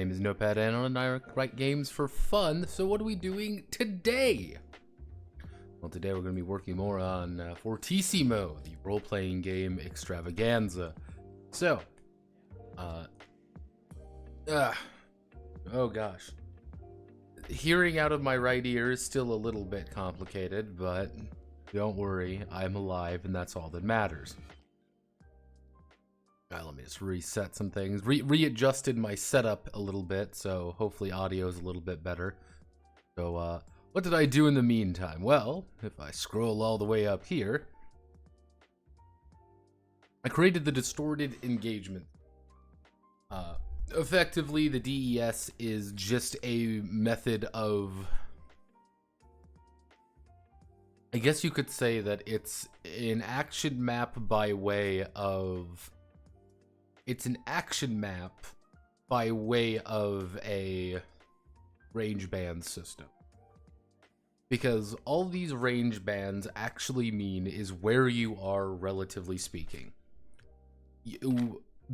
name is Notepad, and I write games for fun. So what are we doing today? Well, today we're going to be working more on Fortissimo, the role-playing game extravaganza. So, oh gosh. Hearing out of my right ear is still a little bit complicated, but don't worry, I'm alive, and that's all that matters. Let me just reset some things. Readjusted my setup a little bit, so hopefully audio is a little bit better. So, what did I do in the meantime? Well, if I scroll all the way up here, I created the distorted engagement. Effectively, the DES is just a method of... I guess you could say that it's an action map by way of... It's an action map by way of a range band system. Because all these range bands actually mean is where you are, relatively speaking.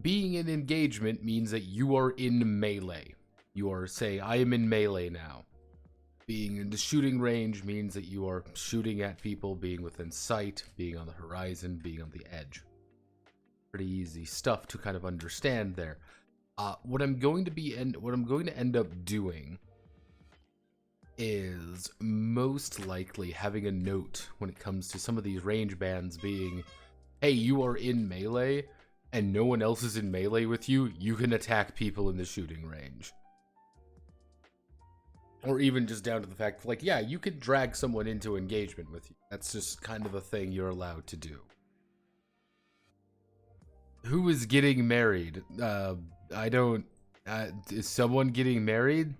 Being in engagement means that you are in melee. You are saying, I am in melee now. Being in the shooting range means that you are shooting at people, being within sight, being on the horizon, being on the edge. Pretty easy stuff to kind of understand there. What I'm going to end up doing is most likely having a note when it comes to some of these range bands being, hey, you are in melee and no one else is in melee with you, you can attack people in the shooting range. Or even just down to the fact, like, yeah, you could drag someone into engagement with you. That's just kind of a thing you're allowed to do. Who is getting married? Is someone getting married?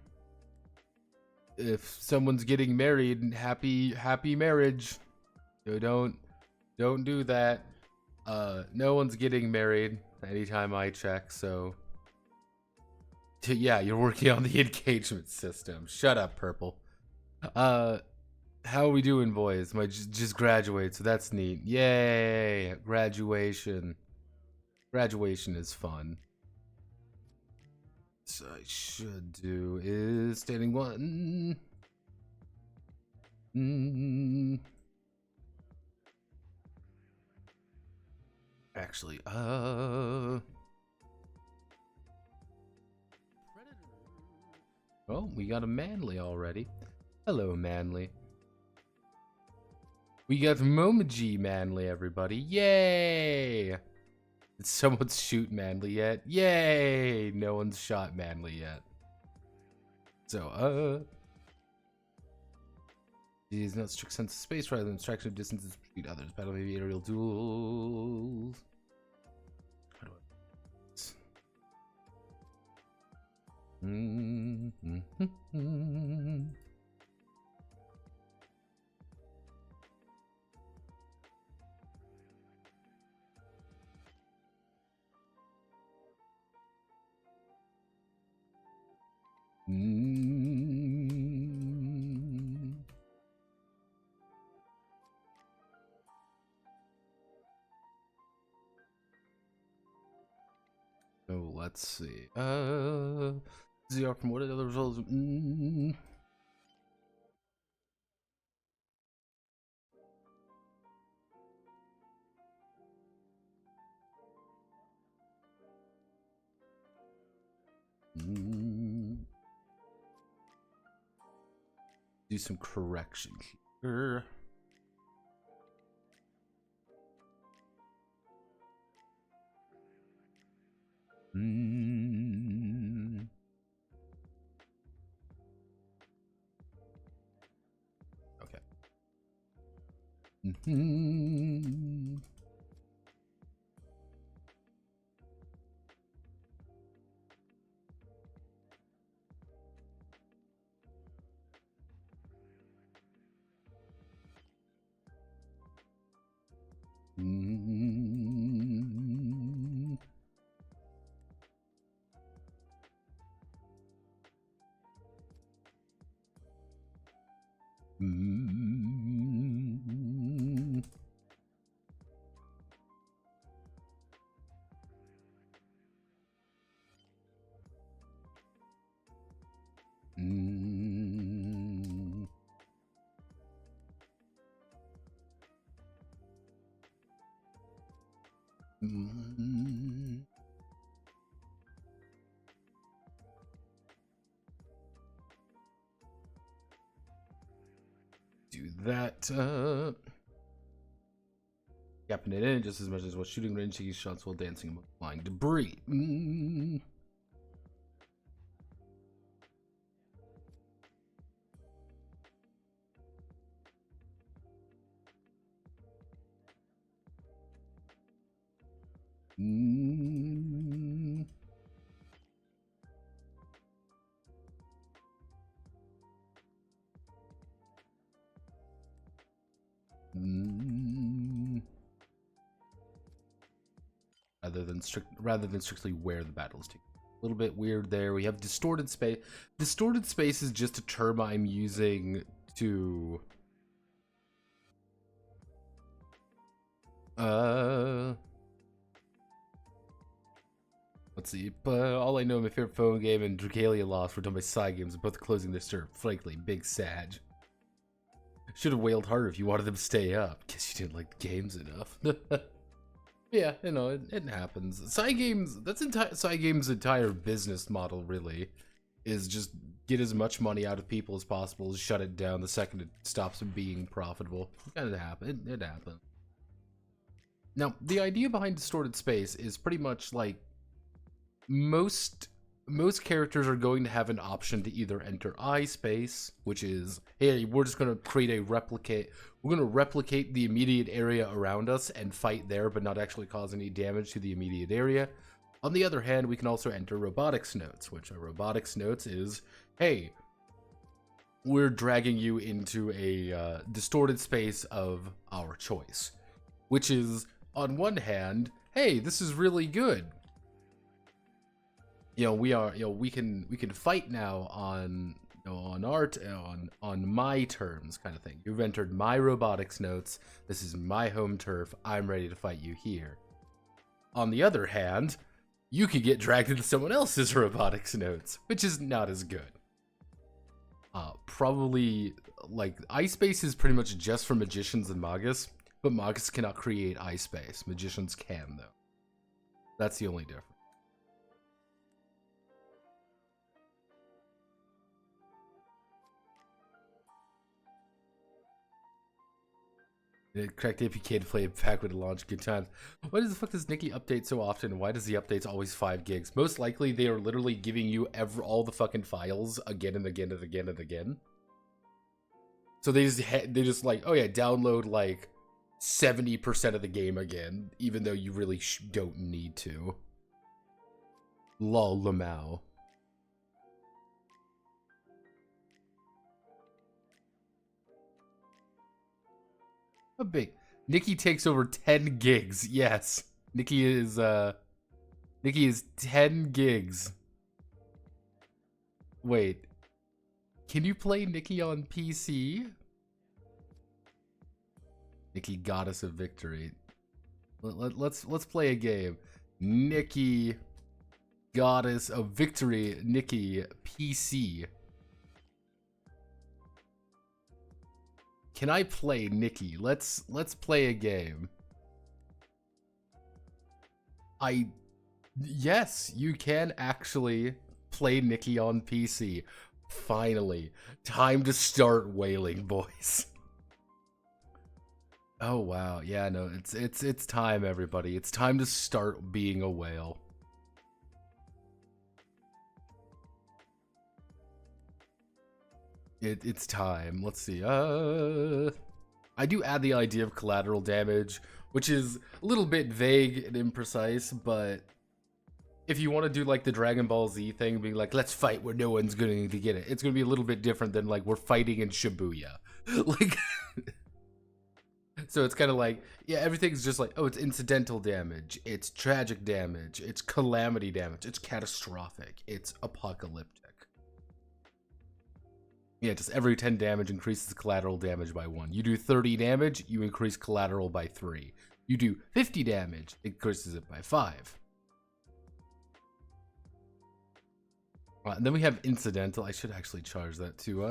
If someone's getting married, happy marriage. So don't do that. No one's getting married anytime I check, so... Yeah, you're working on the engagement system. Shut up, Purple. How are we doing, boys? I just graduated, so that's neat. Yay! Graduation. Graduation is fun. So I should do is standing one. Actually, oh, we got a Manly already. Hello, Manly. We got Momoji Manly, everybody. Yay! Did someone shoot Manly yet? Yay! No one's shot Manly yet. So, he's not strict sense of space rather than abstraction of distances between others. Battle maybe aerial duels. How do I... So let's see. ZR from what are the other results? Do some correction here. Okay. Mm. Do that. Gapping it in just as much as while shooting range, taking shots while dancing among flying debris. Mm. Mm. Mm. Rather than strictly where the battle is taking. A little bit weird there. We have distorted space. Distorted space is just a term I'm using to let's see. All I know, my favorite phone game and Dragalia Lost were done by side games, both closing their serve. Frankly, big Sag. Should have wailed harder if you wanted them to stay up. Guess you didn't like the games enough. Yeah, you know, it happens. Side games, Side games' entire business model, really, is just get as much money out of people as possible, shut it down the second it stops being profitable. It kind of happens. It happens. Now, the idea behind distorted space is pretty much like most characters are going to have an option to either enter I space, which is, hey, we're just going to create a replicate. We're going to replicate the immediate area around us and fight there, but not actually cause any damage to the immediate area. On the other hand, we can also enter robotics notes, which a robotics notes is, hey, we're dragging you into a distorted space of our choice, which is, on one hand, hey, this is really good. You know, we can fight now on, you know, on my terms, kind of thing. You've entered my robotics notes. This is my home turf. I'm ready to fight you here. On the other hand, you could get dragged into someone else's robotics notes, which is not as good. Probably, like, iSpace is pretty much just for magicians and magus, but magus cannot create iSpace. Magicians can, though. That's the only difference. Correct APK to play it back when it launched. Good times. Why does the fuck does Nikki update so often? Why does the updates always 5 gigs? Most likely they are literally giving you all the fucking files again and again and again and again. So they just like, oh yeah, download like 70% of the game again, even though you really don't need to. Lol, Lamau. A big Nikki takes over 10 gigs. Yes. Nikki is 10 gigs. Wait. Can you play Nikki on PC? Nikki, Goddess of Victory. Let's play a game. Nikki, Goddess of Victory, Nikki, PC. Can I play Nikki? Let's play a game. Yes, you can actually play Nikki on PC. Finally. Time to start wailing, boys. Oh wow. Yeah, no, it's time, everybody. It's time to start being a whale. It's time. Let's see. I do add the idea of collateral damage, which is a little bit vague and imprecise, but if you want to do like the Dragon Ball Z thing, being like, let's fight where no one's going to get it, it's going to be a little bit different than like we're fighting in Shibuya. Like, so it's kind of like, yeah, everything's just like, oh, it's incidental damage, it's tragic damage, it's calamity damage, it's catastrophic, it's apocalyptic. Yeah, just every 10 damage increases collateral damage by 1. You do 30 damage, you increase collateral by 3. You do 50 damage, it increases it by 5. And then we have incidental. I should actually charge that too.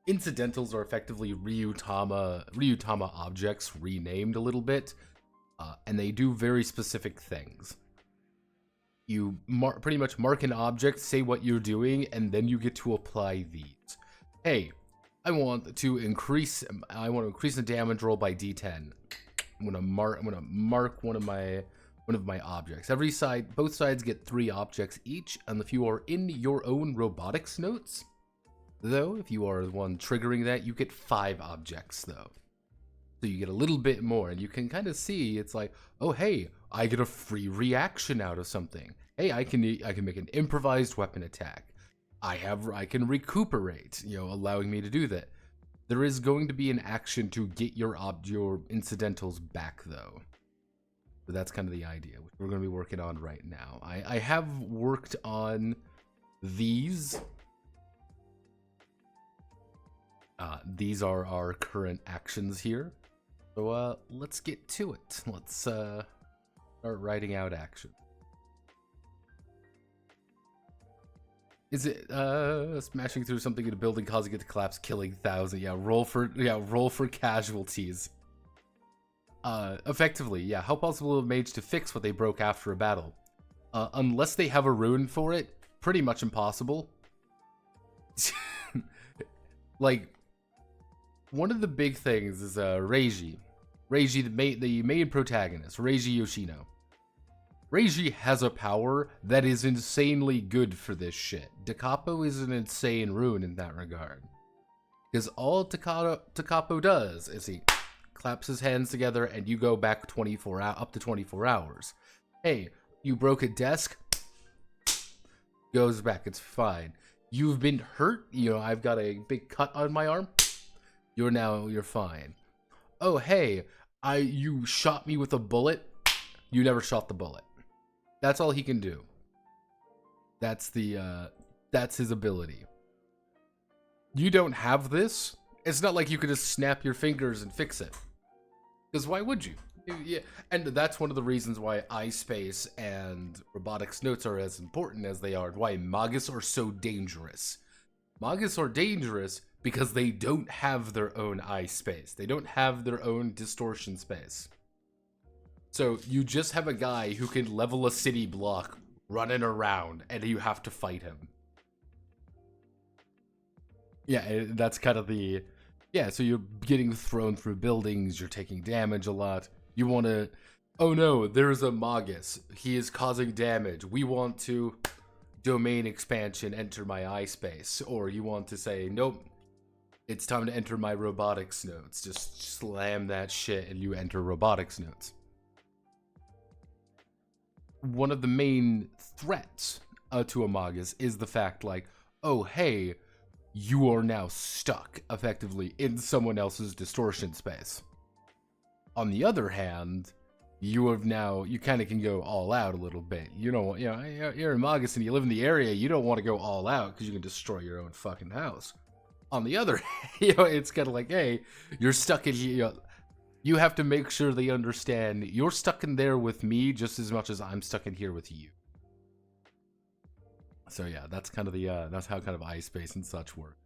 incidentals are effectively Ryutama objects renamed a little bit, and they do very specific things. You pretty much mark an object, say what you're doing, and then you get to apply these. Hey, I want to increase the damage roll by D10. I'm gonna mark one of my objects. Both sides get 3 objects each, and if you are in your own robotics notes, though, if you are the one triggering that, you get 5 objects though. So you get a little bit more, and you can kind of see it's like, oh hey, I get a free reaction out of something. Hey, I can make an improvised weapon attack. I can recuperate, allowing me to do that. There is going to be an action to get your incidentals back though. So that's kind of the idea, which we're going to be working on right now. I have worked on these. These are our current actions here. So let's get to it. Let's start writing out action. Is it smashing through something in a building, causing it to collapse, killing thousands? Yeah, roll for casualties. Effectively, yeah. How possible of a mage to fix what they broke after a battle? Unless they have a rune for it, pretty much impossible. Like, one of the big things is Reiji. Reiji, the main protagonist, Reiji Yoshino. Reiji has a power that is insanely good for this shit. Takapo is an insane rune in that regard. Because all Takapo does is he claps his hands together and you go back up to 24 hours. Hey, you broke a desk, goes back, it's fine. You've been hurt, I've got a big cut on my arm, you're fine. Oh, hey, you shot me with a bullet, you never shot the bullet. That's all he can do. That's his ability. You don't have this. It's not like you could just snap your fingers and fix it. Because why would you? Yeah, and that's one of the reasons why iSpace and robotics notes are as important as they are. Why Magus are so dangerous. Magus are dangerous because they don't have their own iSpace. They don't have their own distortion space. So you just have a guy who can level a city block running around, and you have to fight him. Yeah, that's kind of the... Yeah, so you're getting thrown through buildings, you're taking damage a lot. You want to... Oh no, there's a Magus. He is causing damage. We want to... Domain expansion, enter my iSpace. Or you want to say, nope, it's time to enter my robotics nodes. Just slam that shit and you enter robotics nodes. One of the main threats to a Magus is the fact, like, oh, hey, you are now stuck, effectively, in someone else's distortion space. On the other hand, you kind of can go all out a little bit. You're a Magus and you live in the area, you don't want to go all out because you can destroy your own fucking house. On the other hand, it's kind of like, hey, you're stuck in here. You have to make sure they understand you're stuck in there with me just as much as I'm stuck in here with you. So yeah, that's kind of that's how kind of iSpace and such work.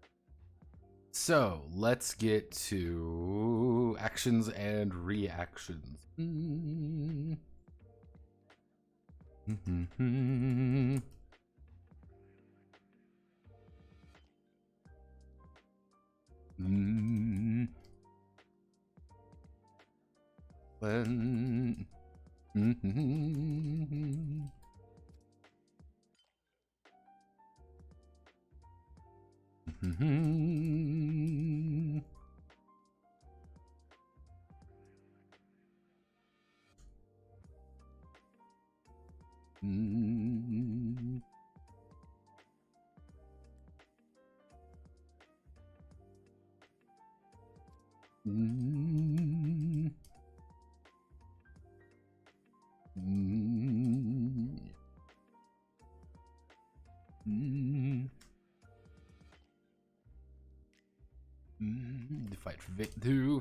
So let's get to actions and reactions. When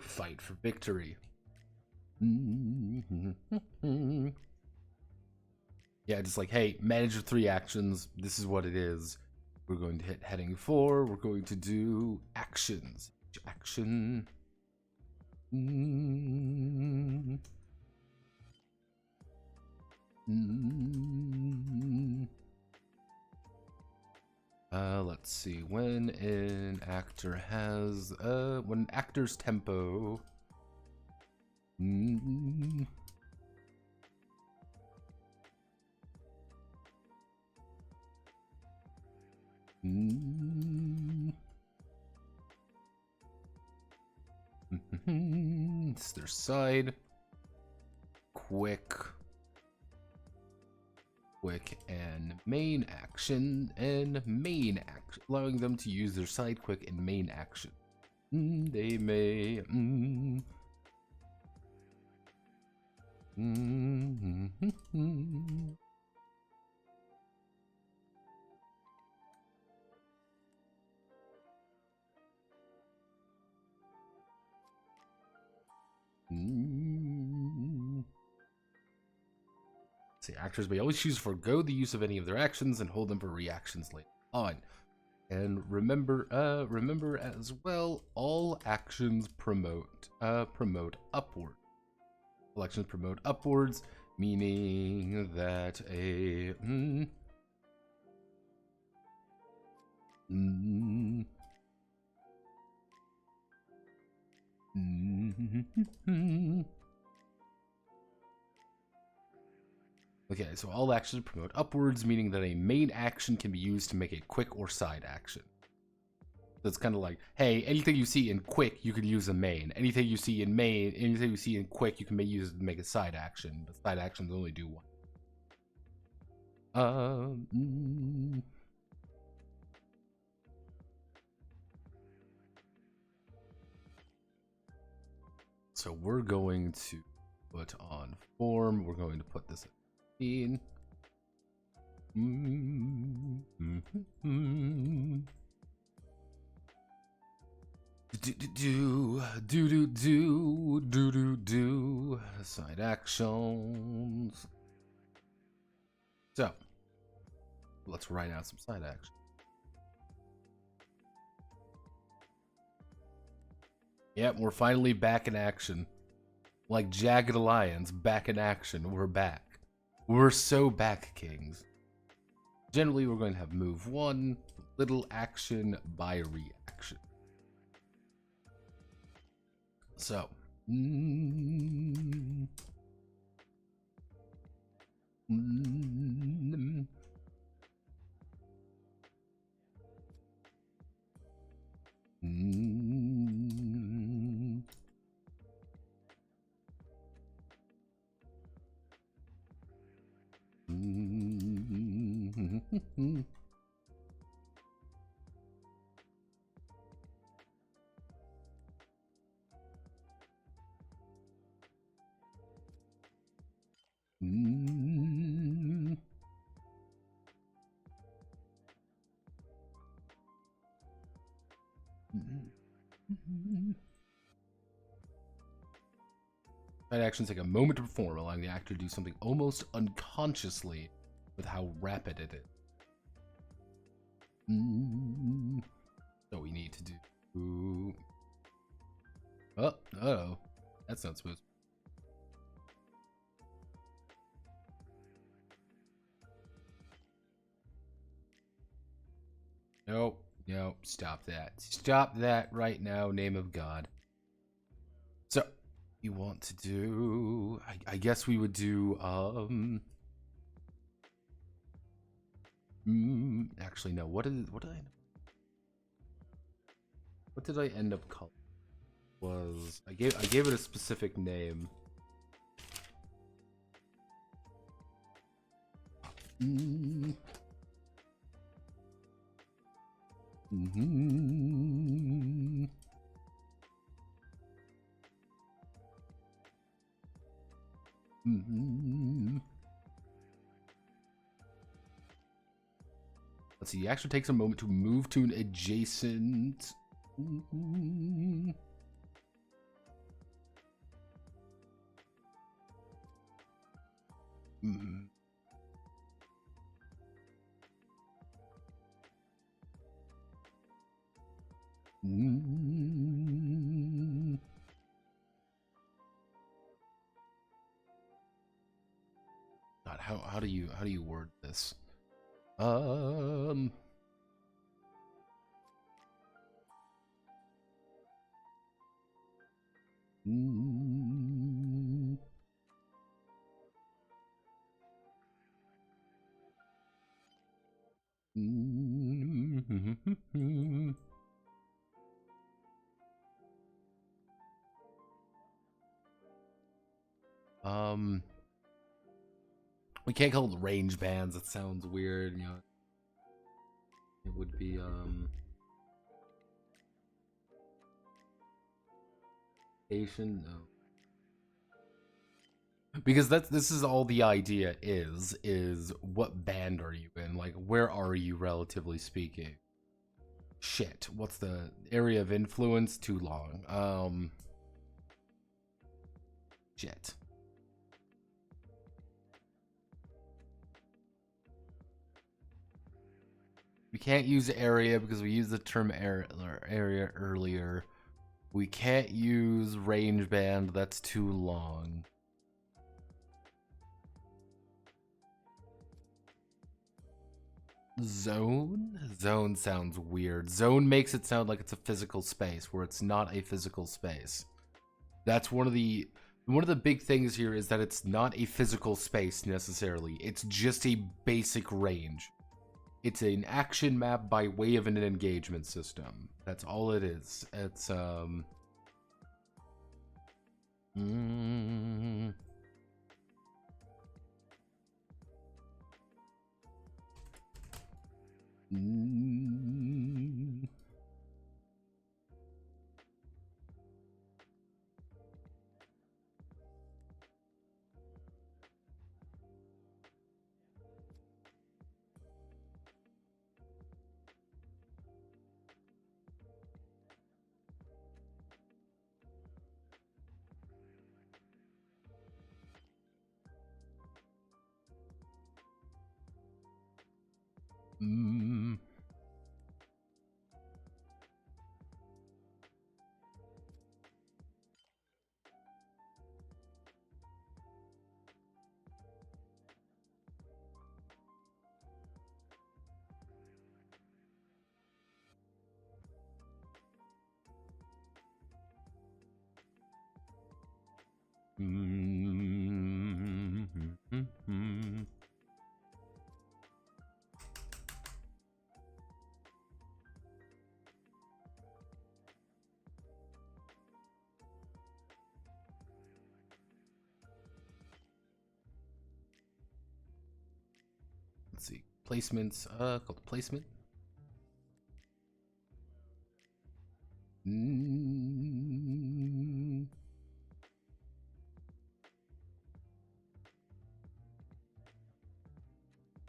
fight for victory. Yeah, just like, hey, manage your 3 actions. This is what it is. We're going to hit heading 4. We're going to do actions. Action. Let's see. When an actor has when an actor's tempo. It's their side. Quick and main action, allowing them to use their side quick and main action. They may. See, actors may always choose to forego the use of any of their actions and hold them for reactions later on. And remember as well, all actions promote upward. All actions promote upwards, meaning that a Okay, so all actions promote upwards, meaning that a main action can be used to make a quick or side action. So it's kind of like, hey, anything you see in quick, you could use a main. Anything you see in quick, you can use it to make a side action. But side actions only do one. So we're going to put on form. We're going to put this at 15. Do side actions. So let's write out some side actions. Yep, we're finally back in action. Like Jagged Alliance, back in action. We're back. We're so back, Kings. Generally, we're going to have move 1, little action by reaction. So. Side actions take a moment to perform, allowing the actor to do something almost unconsciously with how rapid it is. So we need to do. Oh, that's not smooth. Nope, stop that. Stop that right now, name of God. So, you want to do... I guess we would do, actually, no, what did I end up calling? I gave it a specific name. Let's see, it actually takes a moment to move to an adjacent. Mm. God, how do you word this? Mm. Mm. We can't call it range bands. It sounds weird, you know. It would be Asian, no. Because this is all the idea is what band are you in? Like, where are you relatively speaking? Shit, what's the area of influence? Too long. Shit. We can't use area because we used the term area earlier. We can't use range band, that's too long. Zone? Zone sounds weird. Zone makes it sound like it's a physical space where it's not a physical space. That's one of the big things here is that it's not a physical space necessarily. It's just a basic range. It's an action map by way of an engagement system. That's all it is. It's mm, mm, mm. Let's see. Placements, called placement. Mm.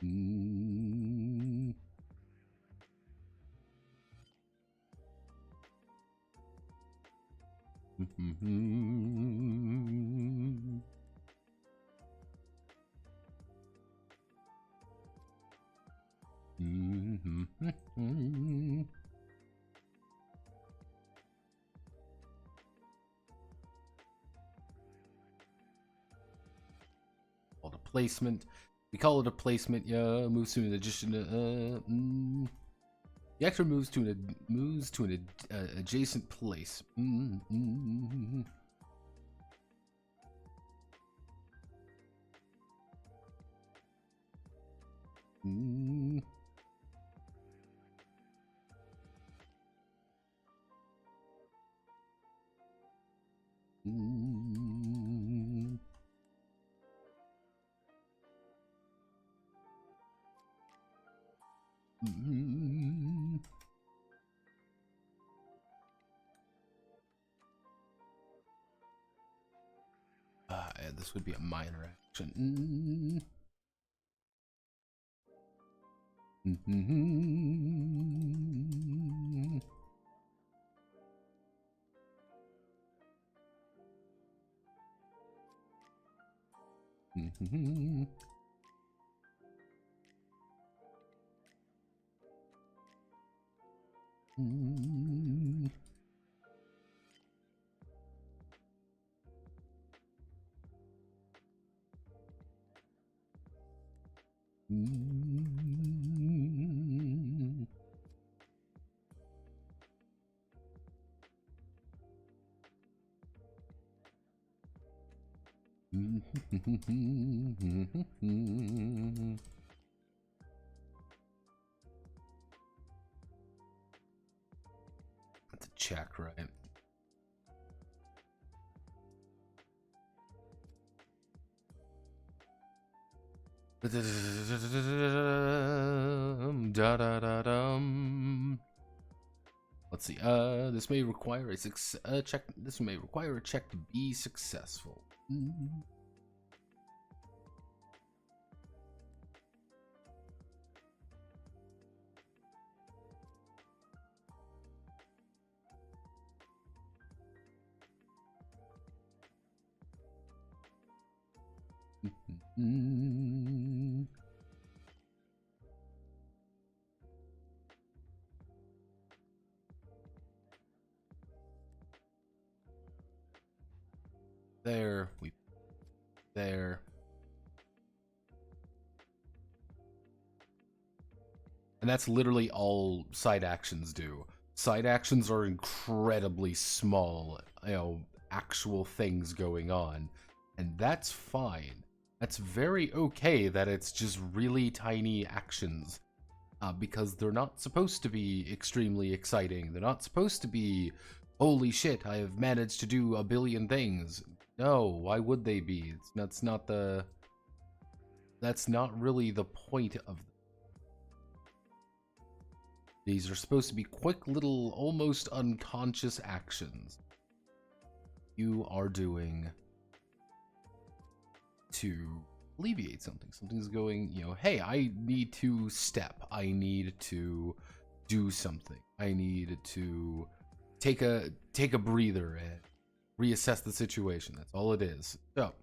Mm. Mm. Mm. Called a placement. We call it a placement. Yeah, moves to an addition. The actor moves to an adjacent place. This would be a minor action. That's a check, right? Let's see. This may require a check. This may require a check to be successful. There, there. And that's literally all side actions do. Side actions are incredibly small, actual things going on. And that's fine. That's very okay that it's just really tiny actions. Because they're not supposed to be extremely exciting. They're not supposed to be, holy shit, I have managed to do a billion things. No, why would they be? That's not really the point of them. These are supposed to be quick little, almost unconscious actions you are doing to alleviate something. Something's going, hey, I need to step. I need to do something. I need to take a breather and reassess the situation. That's all it is. So,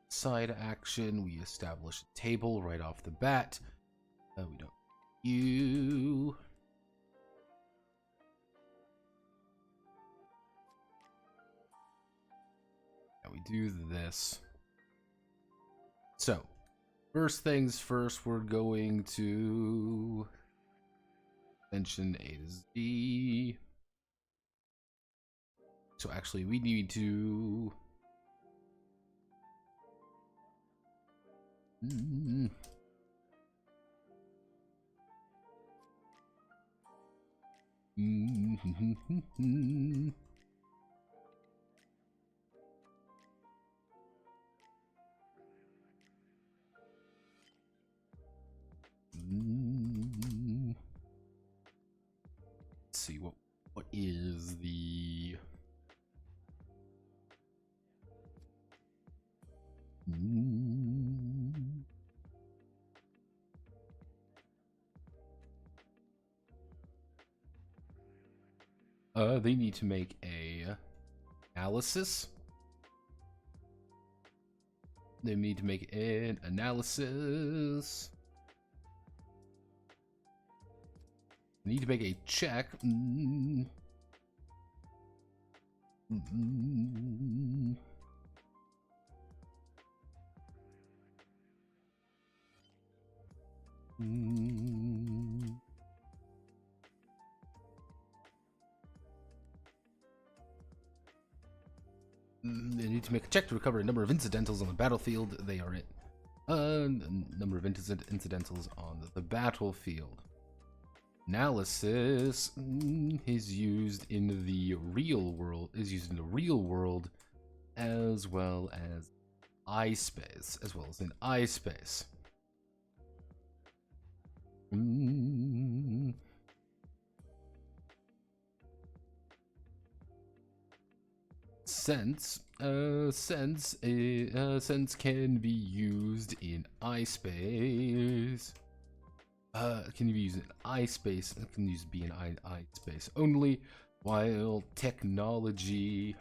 side action, we establish a table right off the bat. We don't you. Now we do this. So, first things first, we're going to mention A to Z. So actually, we need to let's see what is the they need to make a analysis. They need to make an analysis. They need to make a check. They need to make a check to recover a number of incidentals on the battlefield. They are it. Number of incidentals on the battlefield. Analysis is used in the real world, as well as eye space, in eye space. Sense can be used in eye space. Can be used in eye space. It can be in eye space only, while technology.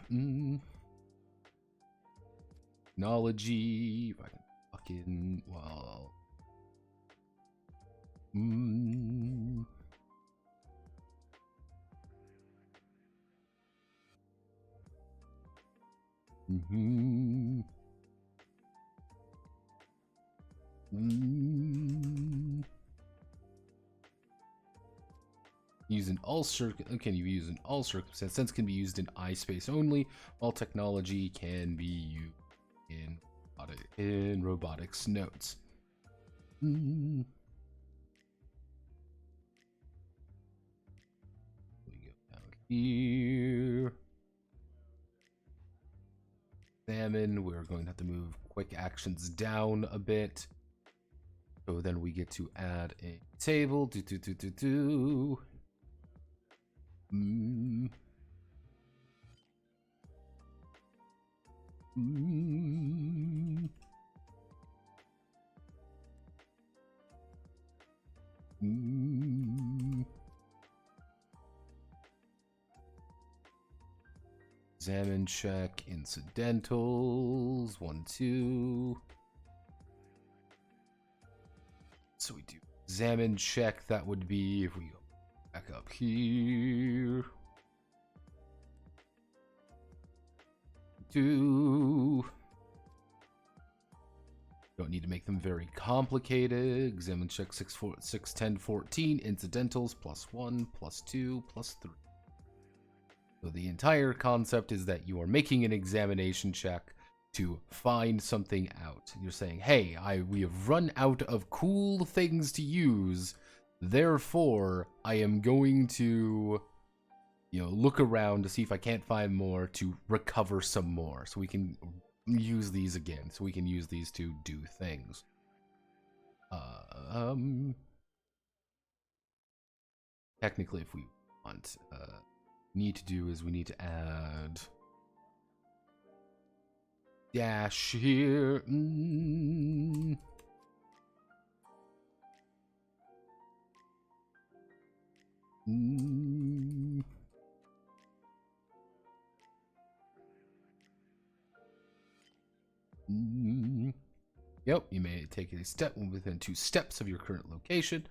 Technology. If I can fucking well. Used in all can you use in all circumstances. Sense can be used in eye space only, while technology can be used in robotics notes. We go down here. Examine. We're going to have to move quick actions down a bit. So then we get to add a table. Examine, check, incidentals, 1, 2. So we do examine, check, that would be if we go back up here. 2. Don't need to make them very complicated. Examine, check, 6, 4, 6, 10, 14. Incidentals, +1, +2, +3. So the entire concept is that you are making an examination check to find something out. You're saying, hey, we have run out of cool things to use, therefore I am going to, look around to see if I can't find more to recover some more, so we can use these again, so we can use these to do things. Technically, if we want, need to do is we need to add dash here. Yep, you may take a step within 2 steps of your current location.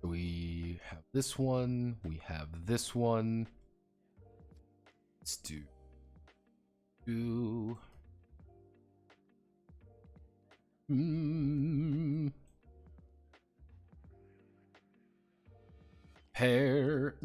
So we have this one, we have this one. Let's do pair.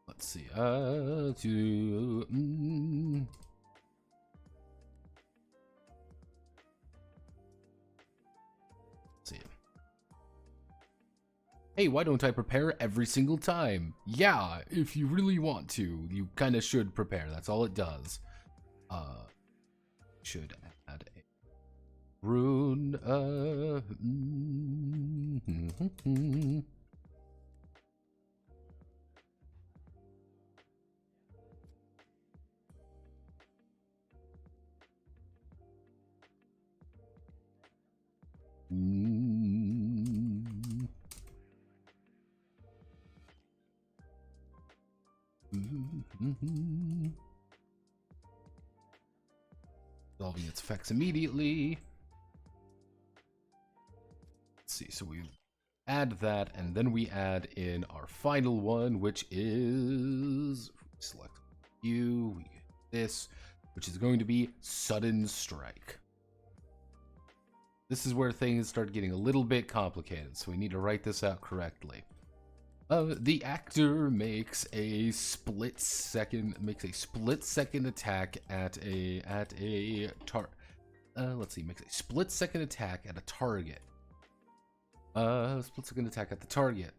Let's see. See. Hey, why don't I prepare every single time? Yeah, if you really want to, you kind of should prepare. That's all it does. Should add a rune. Resolving its effects immediately. Let's see, so we add that, and then we add in our final one, which is select you, we get this. which is going to be Sudden Strike. This is where things start getting a little bit complicated, so we need to write this out correctly. The actor makes a split second attack at a let's see, makes a split second attack at a target. Split second attack at the target.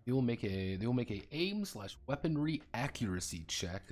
They will make a aim/weaponry accuracy check.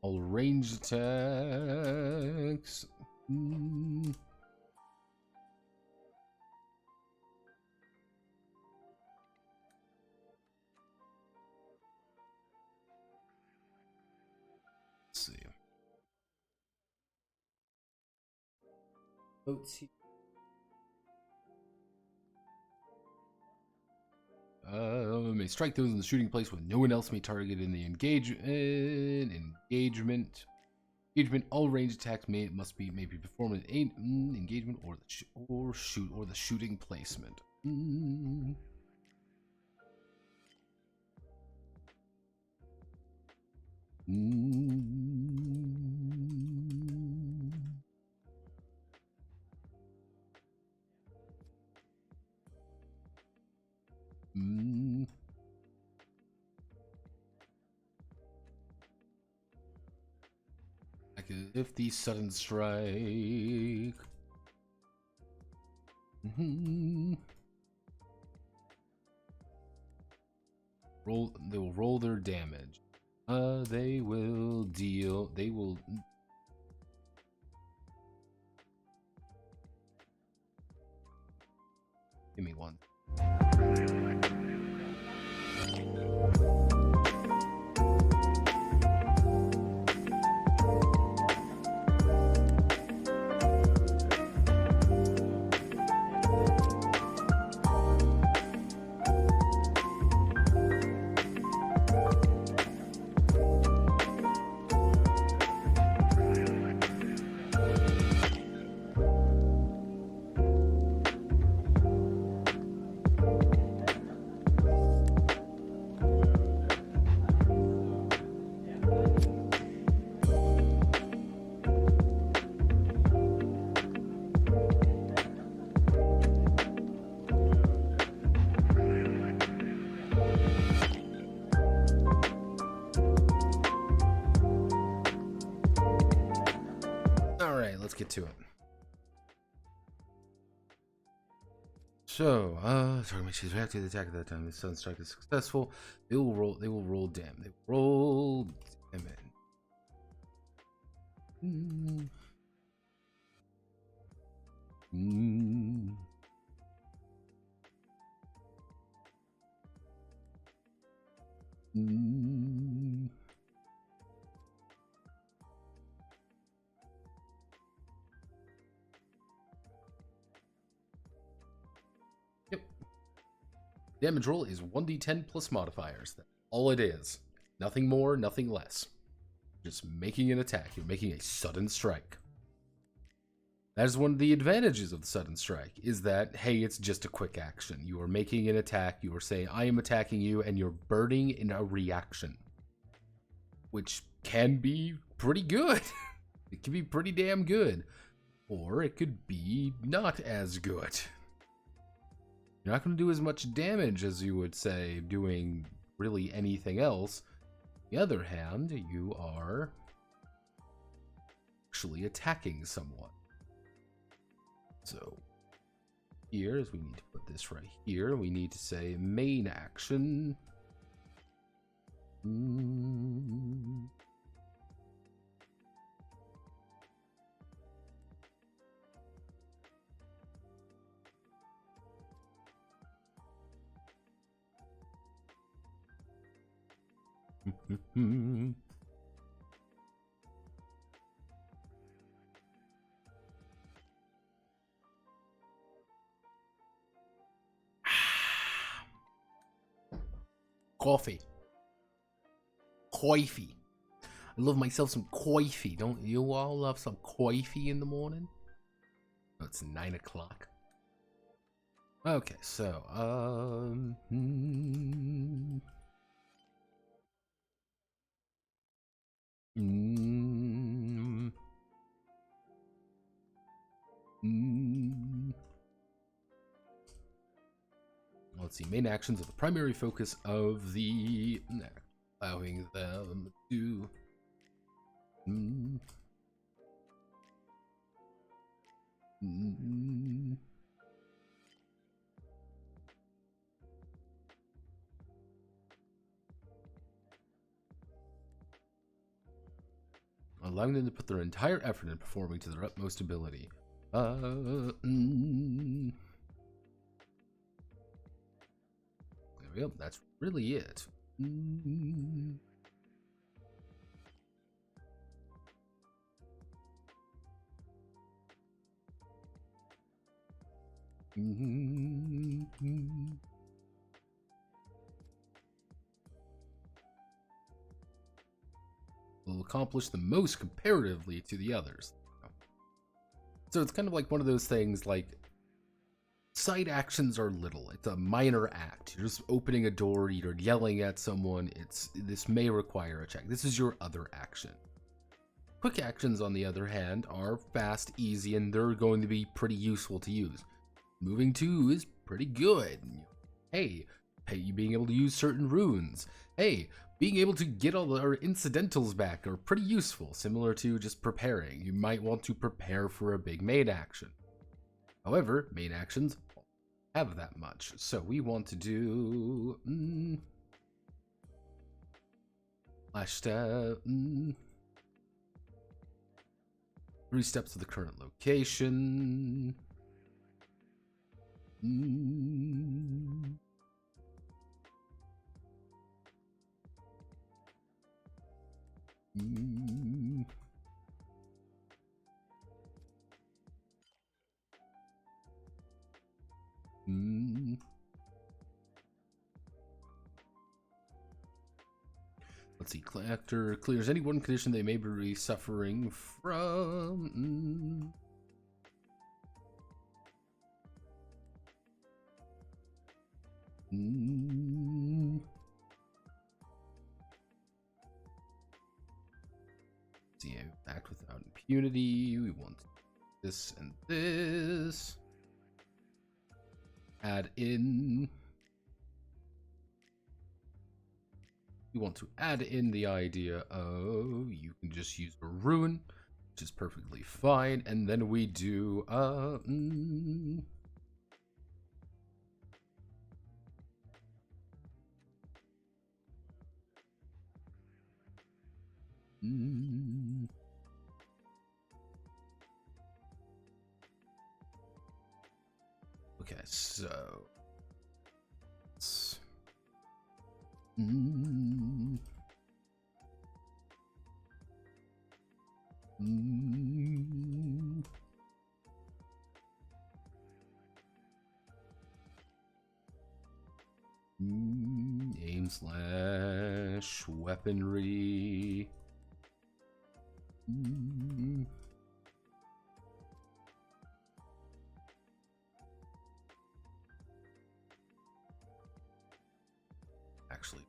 All range attacks. Let's see. May strike those in the shooting place with no one else may target in the engagement. All range attacks may be performed in engagement or the shooting placement. If the sudden strike. They will roll their damage. They will deal. They will. Give me one. Let's get to it. So, target makes his react to the attack at that time. The sudden strike is successful. They will roll damage. They roll damage. Damage roll is 1d10 plus modifiers. That's all it is. Nothing more, nothing less. Just making an attack. You're making a sudden strike. That is one of the advantages of the sudden strike, is that, hey, it's just a quick action. You are making an attack. You are saying, I am attacking you, and you're burning in a reaction. Which can be pretty good. It can be pretty damn good. Or it could be not as good. You're not going to do as much damage as you would say doing really anything else. On the other hand, you are actually attacking someone. So here, as we need to put this right here, we need to say main action. Coffee. Coffee. I love myself some coffee. Don't you all love some coffee in the morning? Oh, it's 9 o'clock. Okay, so, let's see. Main actions are the primary focus of the allowing them to allowing them to put their entire effort in performing to their utmost ability. There we go. That's really it. Will accomplish the most comparatively to the others. So it's kind of like one of those things, like, side actions are little. It's a minor act. You're just opening a door, you're yelling at someone. This may require a check. This is your other action. Quick actions, on the other hand, are fast, easy, and they're going to be pretty useful to use. Moving 2 is pretty good. Hey, you being able to use certain runes. Hey, being able to get all our incidentals back are pretty useful, similar to just preparing. You might want to prepare for a big main action. However, main actions don't have that much, so we want to do flash step. 3 steps to the current location. Let's see. Actor clears any one condition they may be suffering from. See, act without impunity. We want this and this. Add in. We want to add in the idea of you can just use a rune, which is perfectly fine, and then we do okay, so aim slash weaponry. Actually,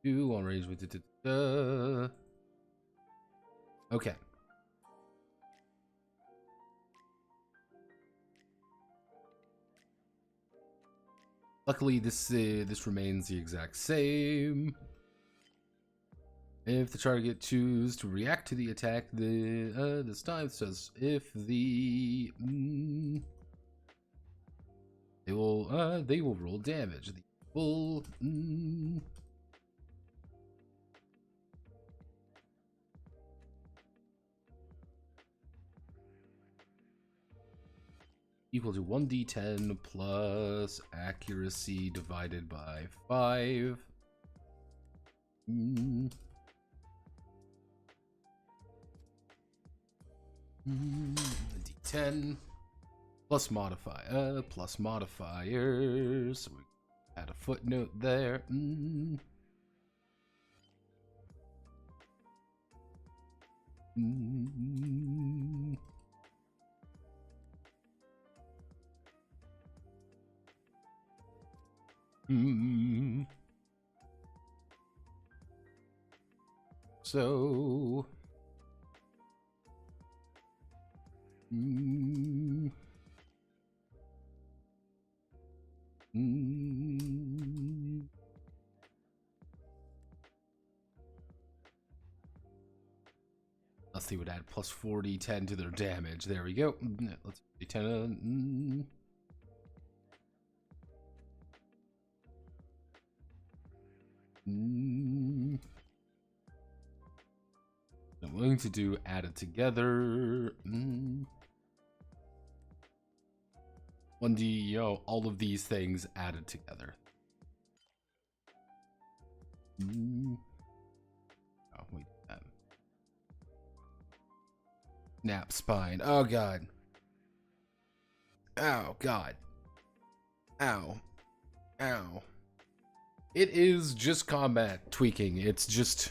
2 on range with Okay. Luckily, this remains the exact same. If the target chooses to react to the attack, this time it says if the they will roll damage. The full equal to 1d10 plus accuracy divided by 5. D10 plus modifiers. So we add a footnote there. So they would add plus 4d10 to their damage. There we go. Let's d10. I'm going to do added together. 1d, all of these things added together. Oh, wait. Nap spine. Oh, God. Oh, God. Ow. Ow. It is just combat tweaking. It's just...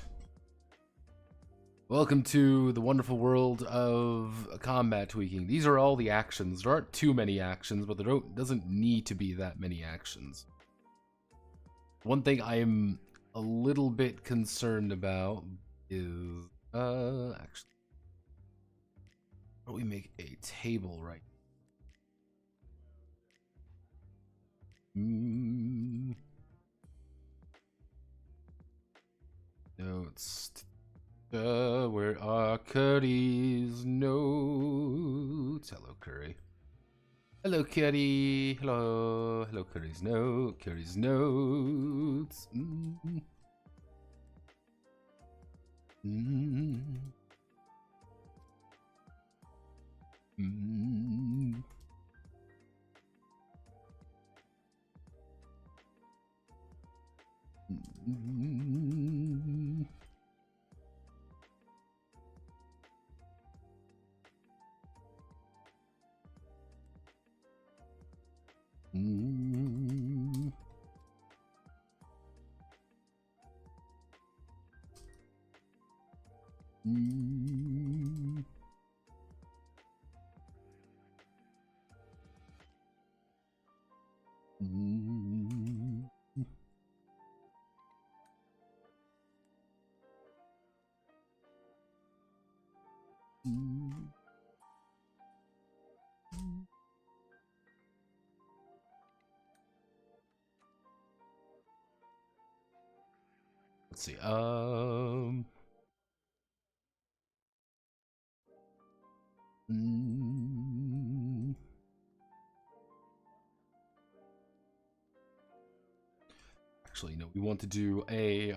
Welcome to the wonderful world of combat tweaking. These are all the actions. There aren't too many actions, but there doesn't need to be that many actions. One thing I am a little bit concerned about is... actually... How do we make a table right? Notes. Where are Curry's notes? Hello, Curry. Hello, Curry. Hello. Hello, Curry's note. Curry's notes. Let's see. Actually, no. We want to do a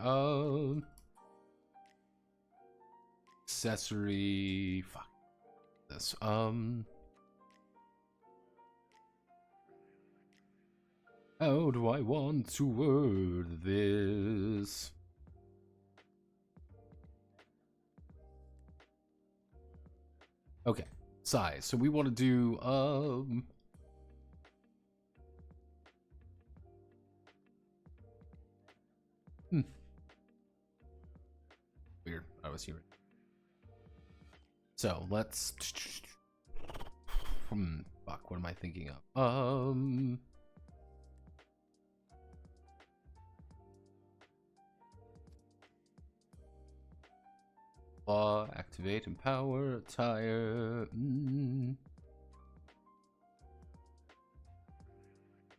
accessory. Fuck this. How do I want to word this? Okay, size. So we want to do weird. I was here. So let's fuck, what am I thinking of? Law, activate, empower, attire.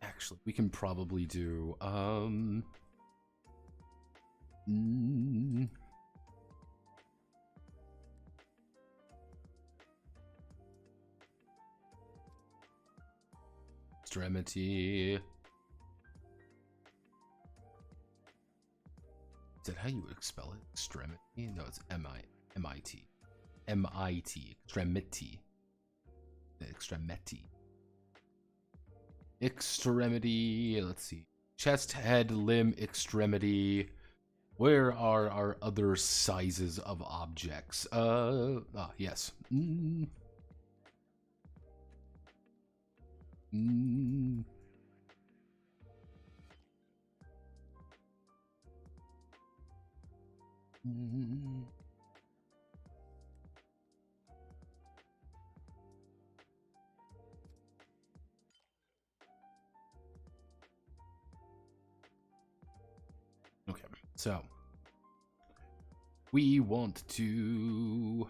Actually, we can probably do extremity. Is that how you would spell it? Extremity? No, it's M-I-T. M-I-T. Extremity. Extremity. Extremity. Let's see. Chest, head, limb, extremity. Where are our other sizes of objects? Yes. Okay, so we want to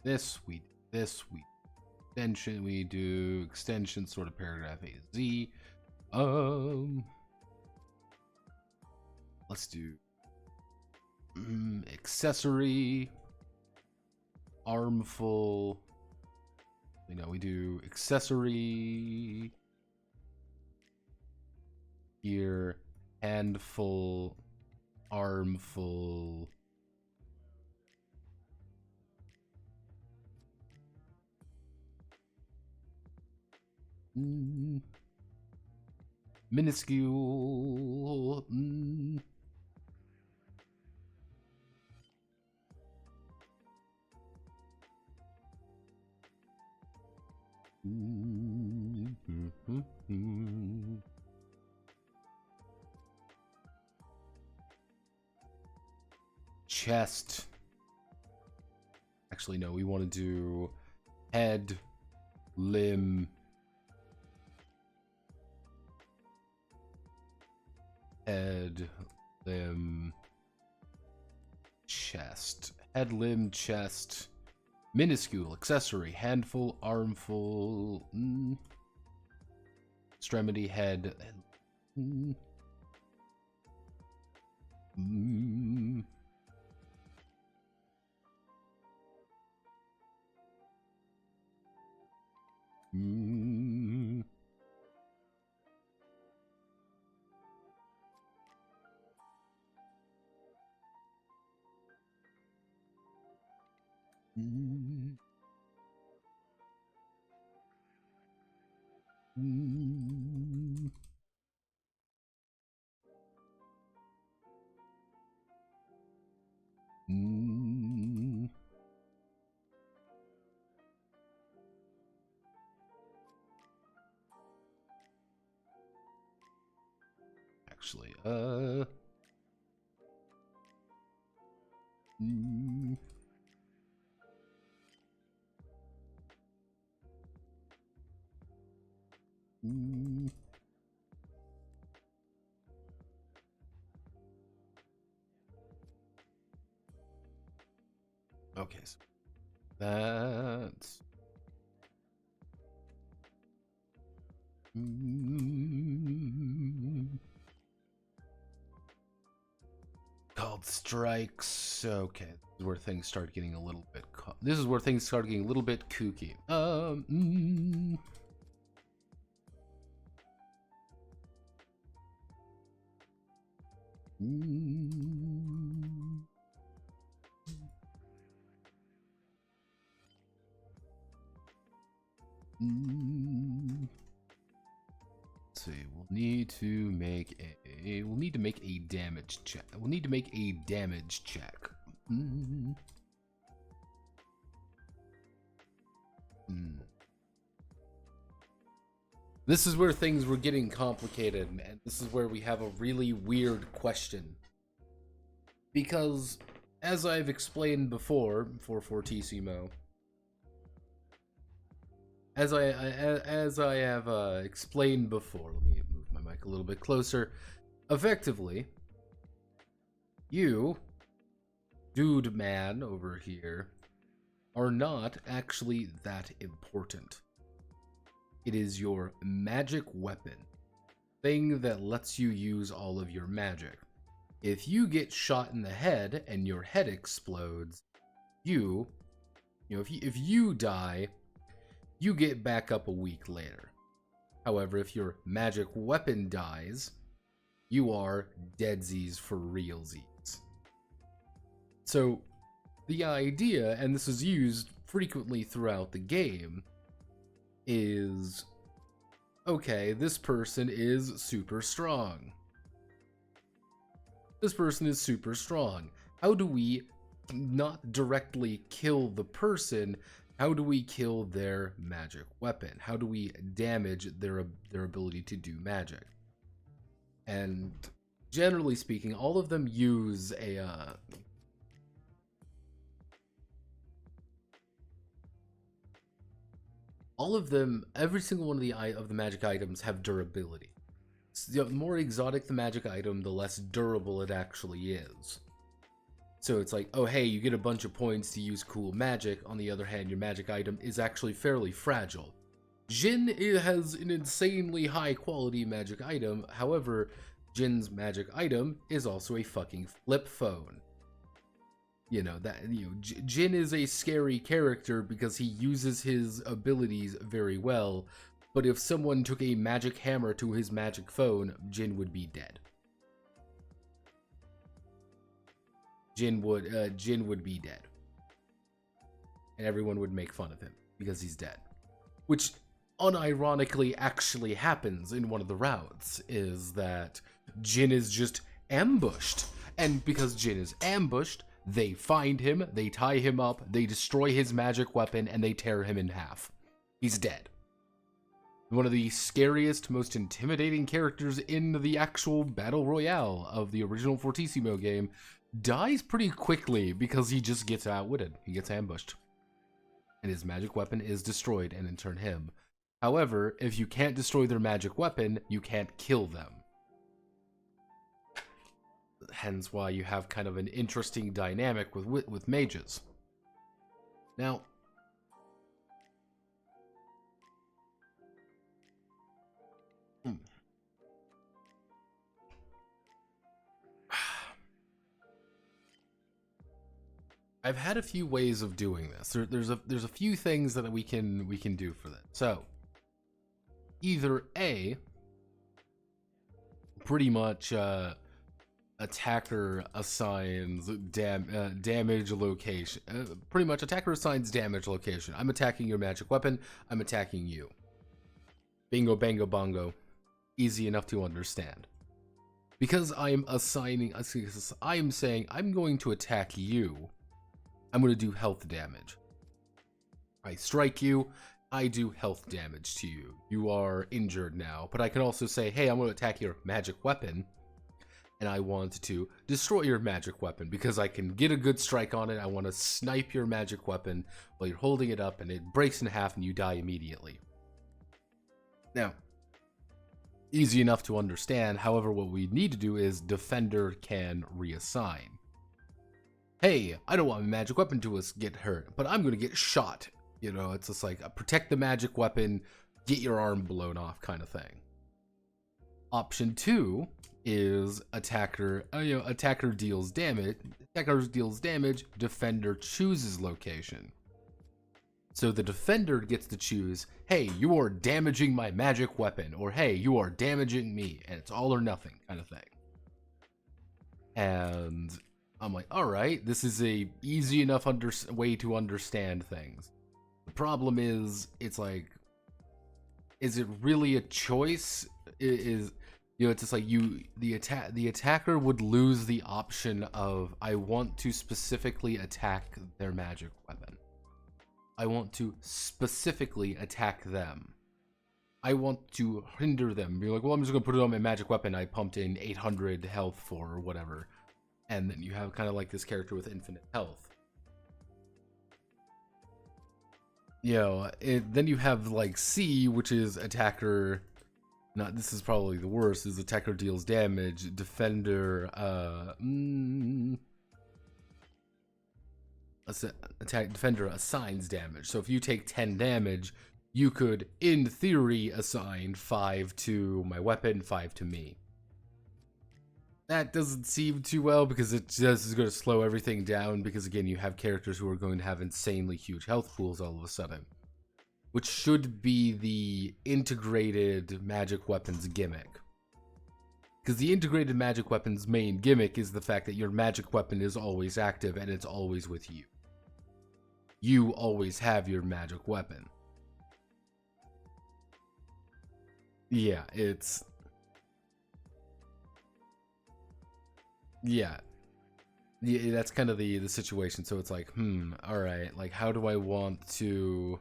this we extension, we do extension sort of paragraph A to Z. Let's do accessory armful. You know, we do accessory here, handful, armful. Minuscule. Chest. Actually, no, we want to do head, limb, head, limb, chest. Head, limb, chest. Minuscule, accessory, handful, armful, extremity, head, actually, okay, so that's called strikes. Okay, this is where things start getting a little bit. This is where things start getting a little bit kooky. Let's see. We'll need to make a damage check. We'll need to make a damage check. This is where things were getting complicated, and this is where we have a really weird question. Because, as I've explained before for Fortissimo, as I have explained before, let me move my mic a little bit closer. Effectively, You, dude man over here, are not actually that important. It is your magic weapon, thing that lets you use all of your magic. If you get shot in the head and your head explodes, if you die, you get back up a week later. However, if your magic weapon dies, you are deadsies for realsies. So, the idea, and this is used frequently throughout the game, is, okay, this person is super strong. This person is super strong. How do we not directly kill the person? How do we kill their magic weapon? How do we damage their ability to do magic? And generally speaking, all of them use a every single one of the magic items have durability. So the more exotic the magic item, the less durable it actually is. So it's like, oh hey, you get a bunch of points to use cool magic. On the other hand, your magic item is actually fairly fragile. Jin has an insanely high quality magic item. However, Jin's magic item is also a fucking flip phone. Jin is a scary character because he uses his abilities very well, but if someone took a magic hammer to his magic phone, Jin would be dead. Jin would be dead. And everyone would make fun of him because he's dead. Which unironically actually happens in one of the routes, is that Jin is just ambushed. And because Jin is ambushed, they find him, they tie him up, they destroy his magic weapon, and they tear him in half. He's dead. One of the scariest, most intimidating characters in the actual Battle Royale of the original Fortissimo game dies pretty quickly because he just gets outwitted. He gets ambushed. And his magic weapon is destroyed, and in turn him. However, if you can't destroy their magic weapon, you can't kill them. Hence why you have kind of an interesting dynamic with mages. Now, I've had a few ways of doing this. There's a few things that we can do for that. So, either A, pretty much attacker assigns damage location. Pretty much attacker assigns damage location. I'm attacking your magic weapon. I'm attacking you. Bingo, bango, bongo. Easy enough to understand. Because I'm saying I'm going to attack you, I'm going to do health damage. I strike you, I do health damage to you. You are injured now. But I can also say, hey, I'm going to attack your magic weapon, and I want to destroy your magic weapon because I can get a good strike on it. I want to snipe your magic weapon while you're holding it up, and it breaks in half and you die immediately. Now, easy enough to understand. However, what we need to do is defender can reassign. Hey, I don't want my magic weapon to get hurt, but I'm going to get shot. It's just like protect the magic weapon, get your arm blown off kind of thing. Option 2 is attacker deals damage. Attacker deals damage, defender chooses location. So the defender gets to choose, hey, you are damaging my magic weapon, or hey, you are damaging me, and it's all or nothing kind of thing. And I'm like, all right, this is a easy enough way to understand things. The problem is, it's like, is it really a choice? It's just like the attacker would lose the option of, I want to specifically attack their magic weapon. I want to specifically attack them. I want to hinder them. Be like, well, I'm just gonna put it on my magic weapon I pumped in 800 health for, or whatever. And then you have kind of like this character with infinite health. Then you have like C, which is attacker. This is probably the worst. Is attacker deals damage. Defender. attack defender assigns damage. So if you take 10 damage, you could, in theory, assign 5 to my weapon, 5 to me. That doesn't seem too well because it just is going to slow everything down because, again, you have characters who are going to have insanely huge health pools all of a sudden. Which should be the integrated magic weapons gimmick. Because the integrated magic weapons main gimmick is the fact that your magic weapon is always active and it's always with you. You always have your magic weapon. Yeah, it's... Yeah. Yeah, that's kind of the situation. So it's like, alright, like how do I want to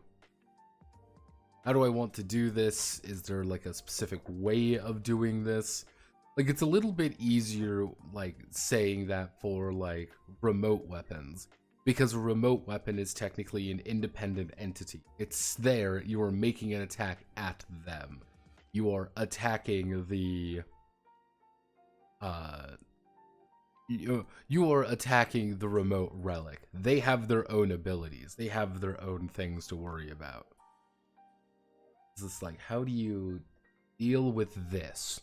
do this? Is there like a specific way of doing this? Like it's a little bit easier like saying that for like remote weapons, because a remote weapon is technically an independent entity. It's there, you are making an attack at them. You are attacking the you are attacking the remote relic. They have their own abilities. They have their own things to worry about. It's just like, how do you deal with this?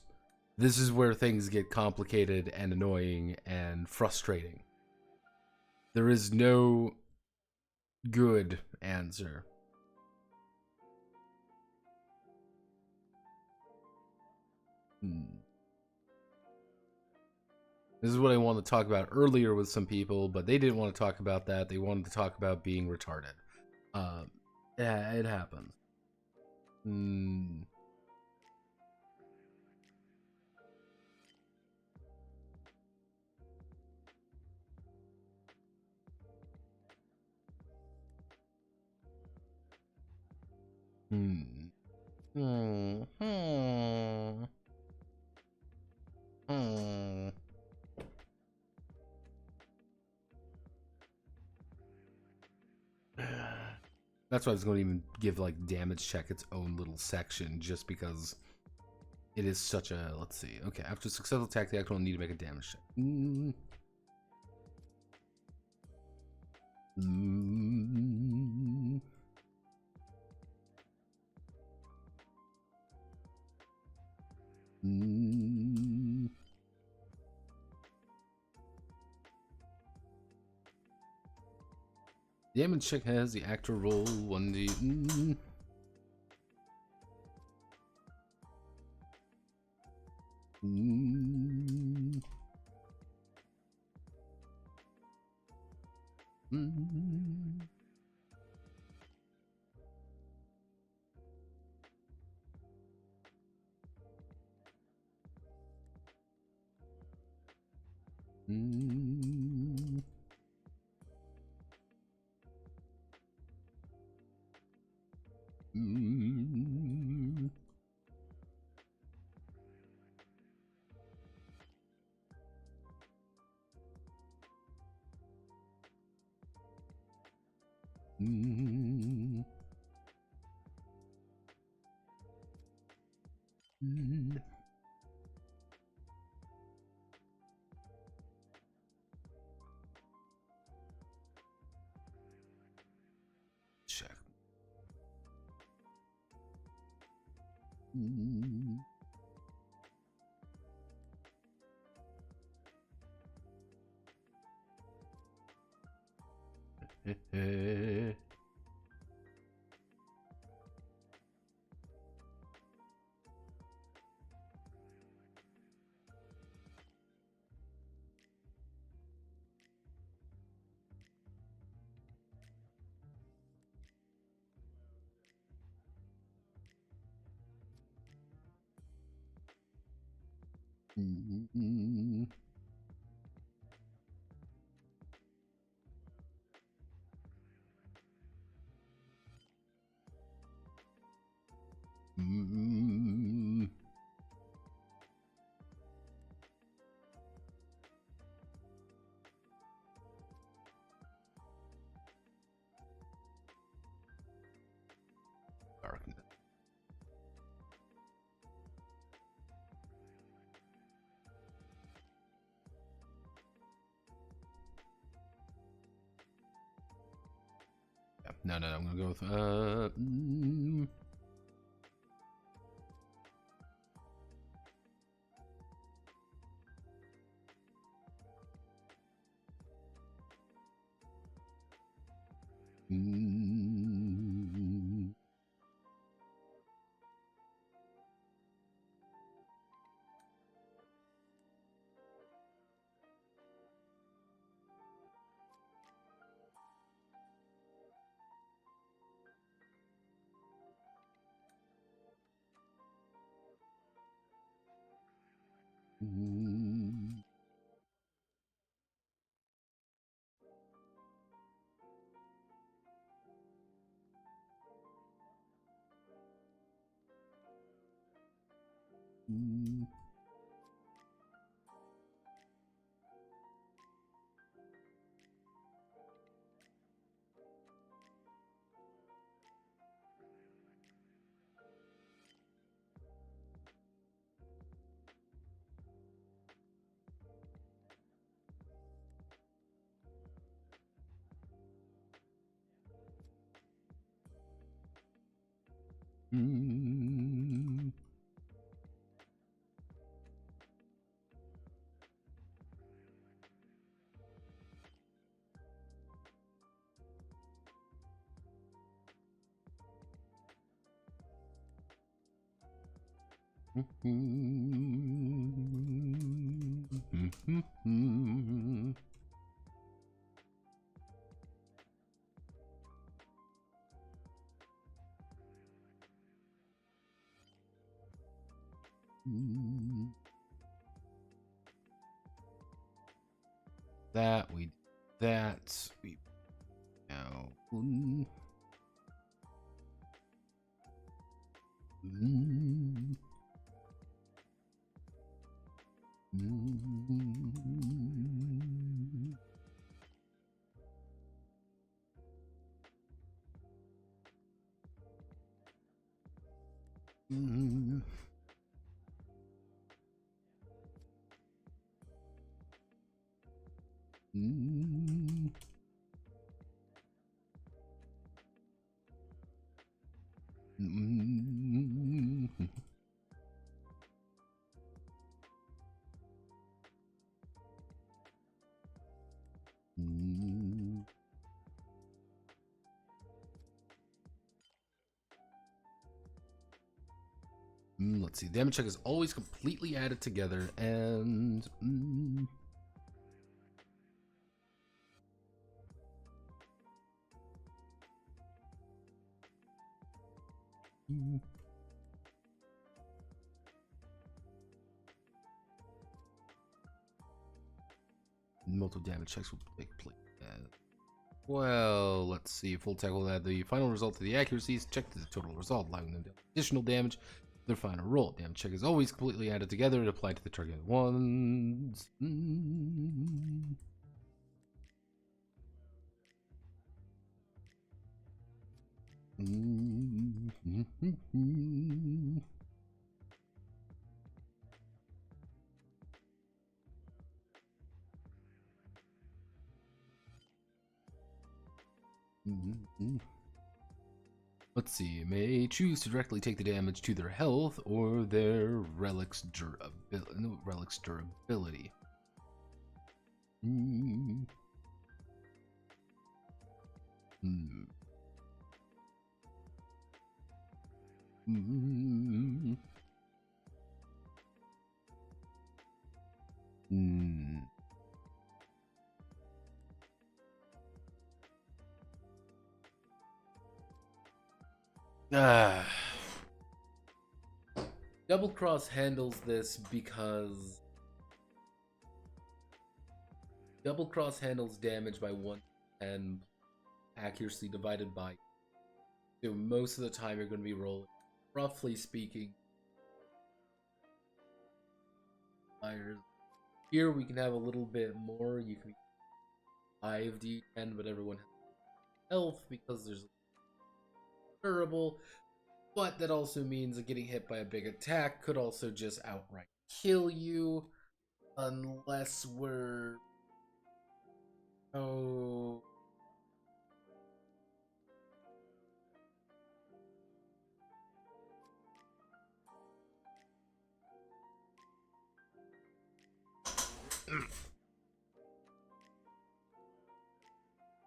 This is where things get complicated and annoying and frustrating. There is no good answer. This is what I wanted to talk about earlier with some people, but they didn't want to talk about that. They wanted to talk about being retarded. Yeah, it happens. That's why I was going to even give like damage check its own little section, just because it is such a, let's see. Okay, after successful attack, the actor will need to make a damage check. Damage check has the actor roll 1d. Check. Darkness. No, I'm gonna go with that we now. Let's see. Damage check is always completely added together, and multiple damage checks will take place. Well, let's see. Full attack will add the final result to the accuracies. Check the total result, allowing them to additional damage. Their final roll. Damage check is always completely added together and applied to the target ones. Let's see. May choose to directly take the damage to their health or their relic's durability. Double Cross handles this because Double Cross handles damage by 1 and accuracy divided by 2. So most of the time you're going to be rolling, roughly speaking, higher. Here we can have a little bit more. You can be 5d10, but everyone has health because there's durable. But that also means that getting hit by a big attack could also just outright kill you. Unless we're... Oh...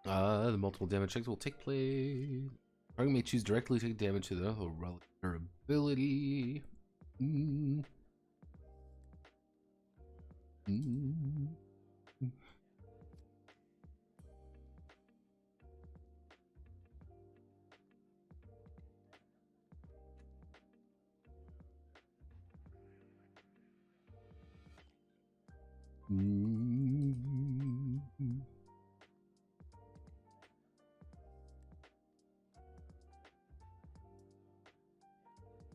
The multiple damage checks will take place. Target may choose directly to take damage to the relic durability. Mm. Mm. Mm.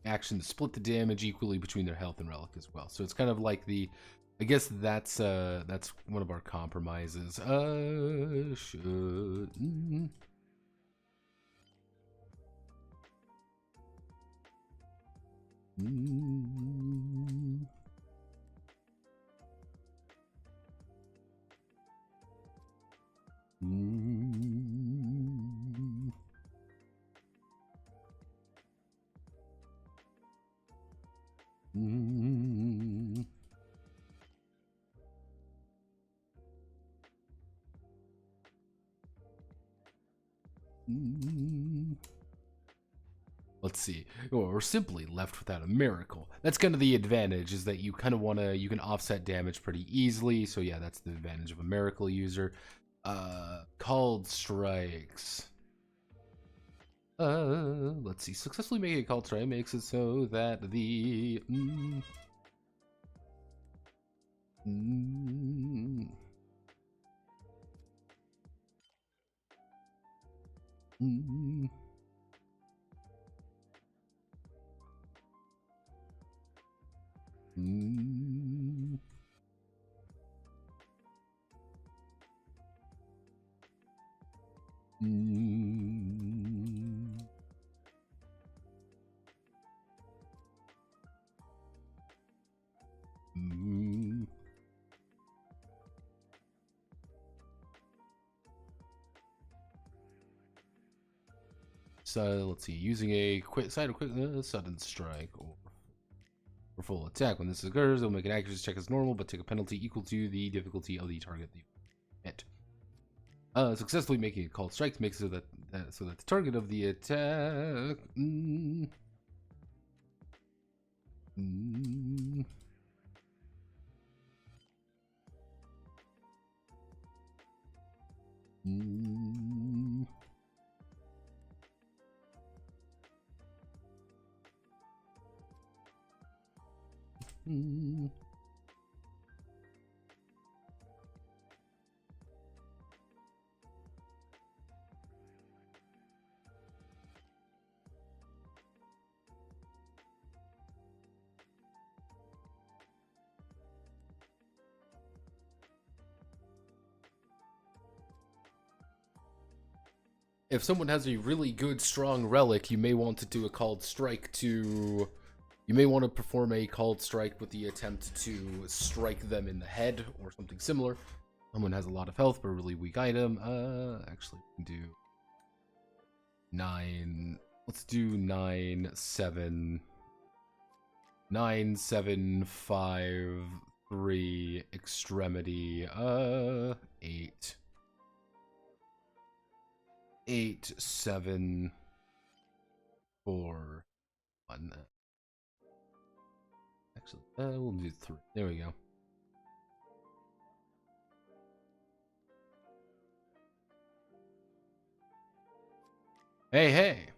Action to split the damage equally between their health and relic as well. So it's kind of like the, I guess that's one of our compromises. Should. Mm. Mm. Mm. Mm. Let's see. Or we're simply left without a miracle. That's kind of the advantage, is that you kind of want to, you can offset damage pretty easily. So yeah, that's the advantage of a miracle user. Called strikes. Let's see. Successfully making a called strike makes it so that the So let's see, using a sudden strike or full attack. When this occurs, it'll make an accuracy check as normal, but take a penalty equal to the difficulty of the target that you hit. Successfully making a called strike makes it so that the target of the attack. If someone has a really good, strong relic, you may want to do a called strike to... You may want to perform a called strike with the attempt to strike them in the head or something similar. Someone has a lot of health but a really weak item. Actually, we can do 9. Let's do 9, 7. 9, 7, 5, 3, extremity. 8. 8, 7, 4, 1. Actually, we'll do 3. There we go. Hey, hey.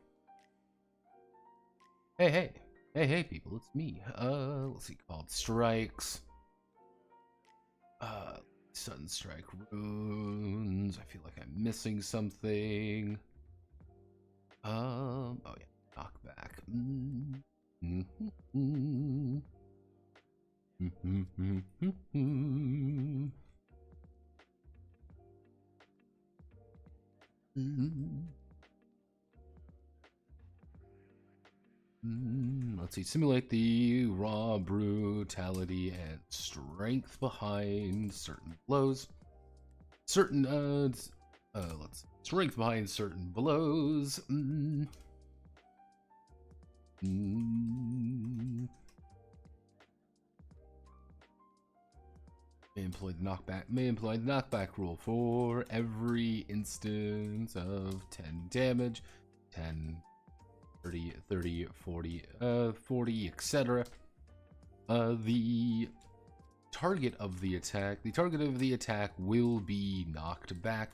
Hey, hey. Hey, hey, people, it's me. Let's see, called strikes. Sudden strike runes. I feel like I'm missing something. Oh yeah, knockback. Let's see. Simulate the raw brutality and strength behind certain blows. Let's strength behind certain blows. May employ the knockback rule for every instance of 10 damage, 10, 30, 30, 40, 40, etc. The target of the attack will be knocked back,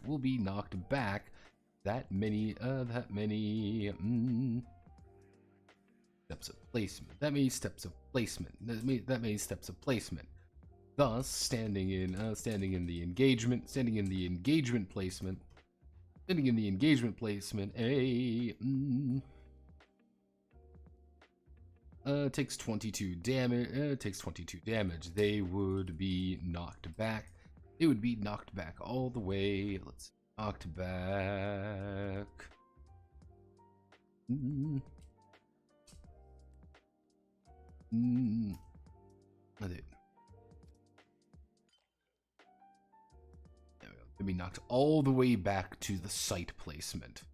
that many steps of placement. That many steps of placement. Thus, standing in the engagement placement, takes 22 damage. They would be knocked back. It would be knocked back all the way. Let's see. Knocked back. Be knocked all the way back to the site placement.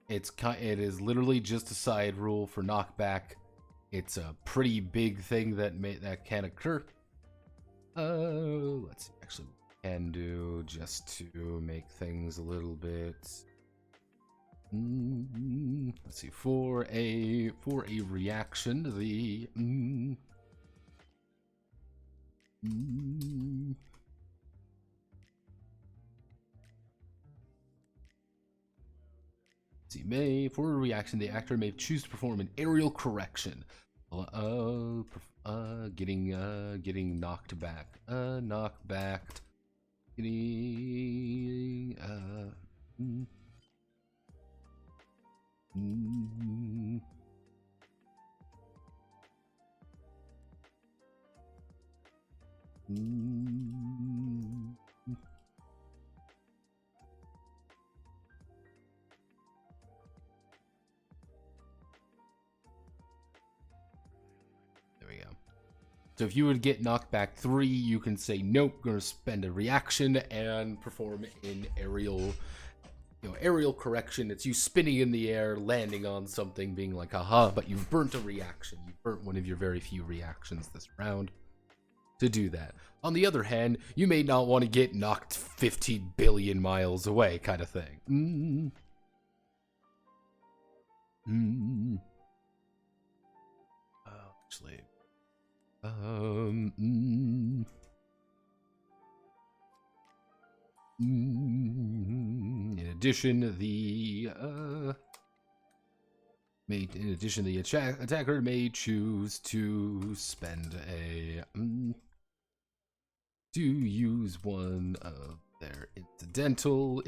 It is literally just a side rule for knockback. It's a pretty big thing that can occur. Let's see. Actually, what we can do just to make things a little bit. Let's see. For a reaction, the for a reaction, the actor may choose to perform an aerial correction. Getting knocked back. Getting There we go. So if you would get knocked back 3, you can say, nope, gonna spend a reaction and perform an aerial correction. It's you spinning in the air, landing on something, being like, haha, but you've burnt a reaction. You've burnt one of your very few reactions this round to do that. On the other hand, you may not want to get knocked 15 billion miles away, kind of thing. Actually, in addition, the attacker may choose to spend to use one of their incidentals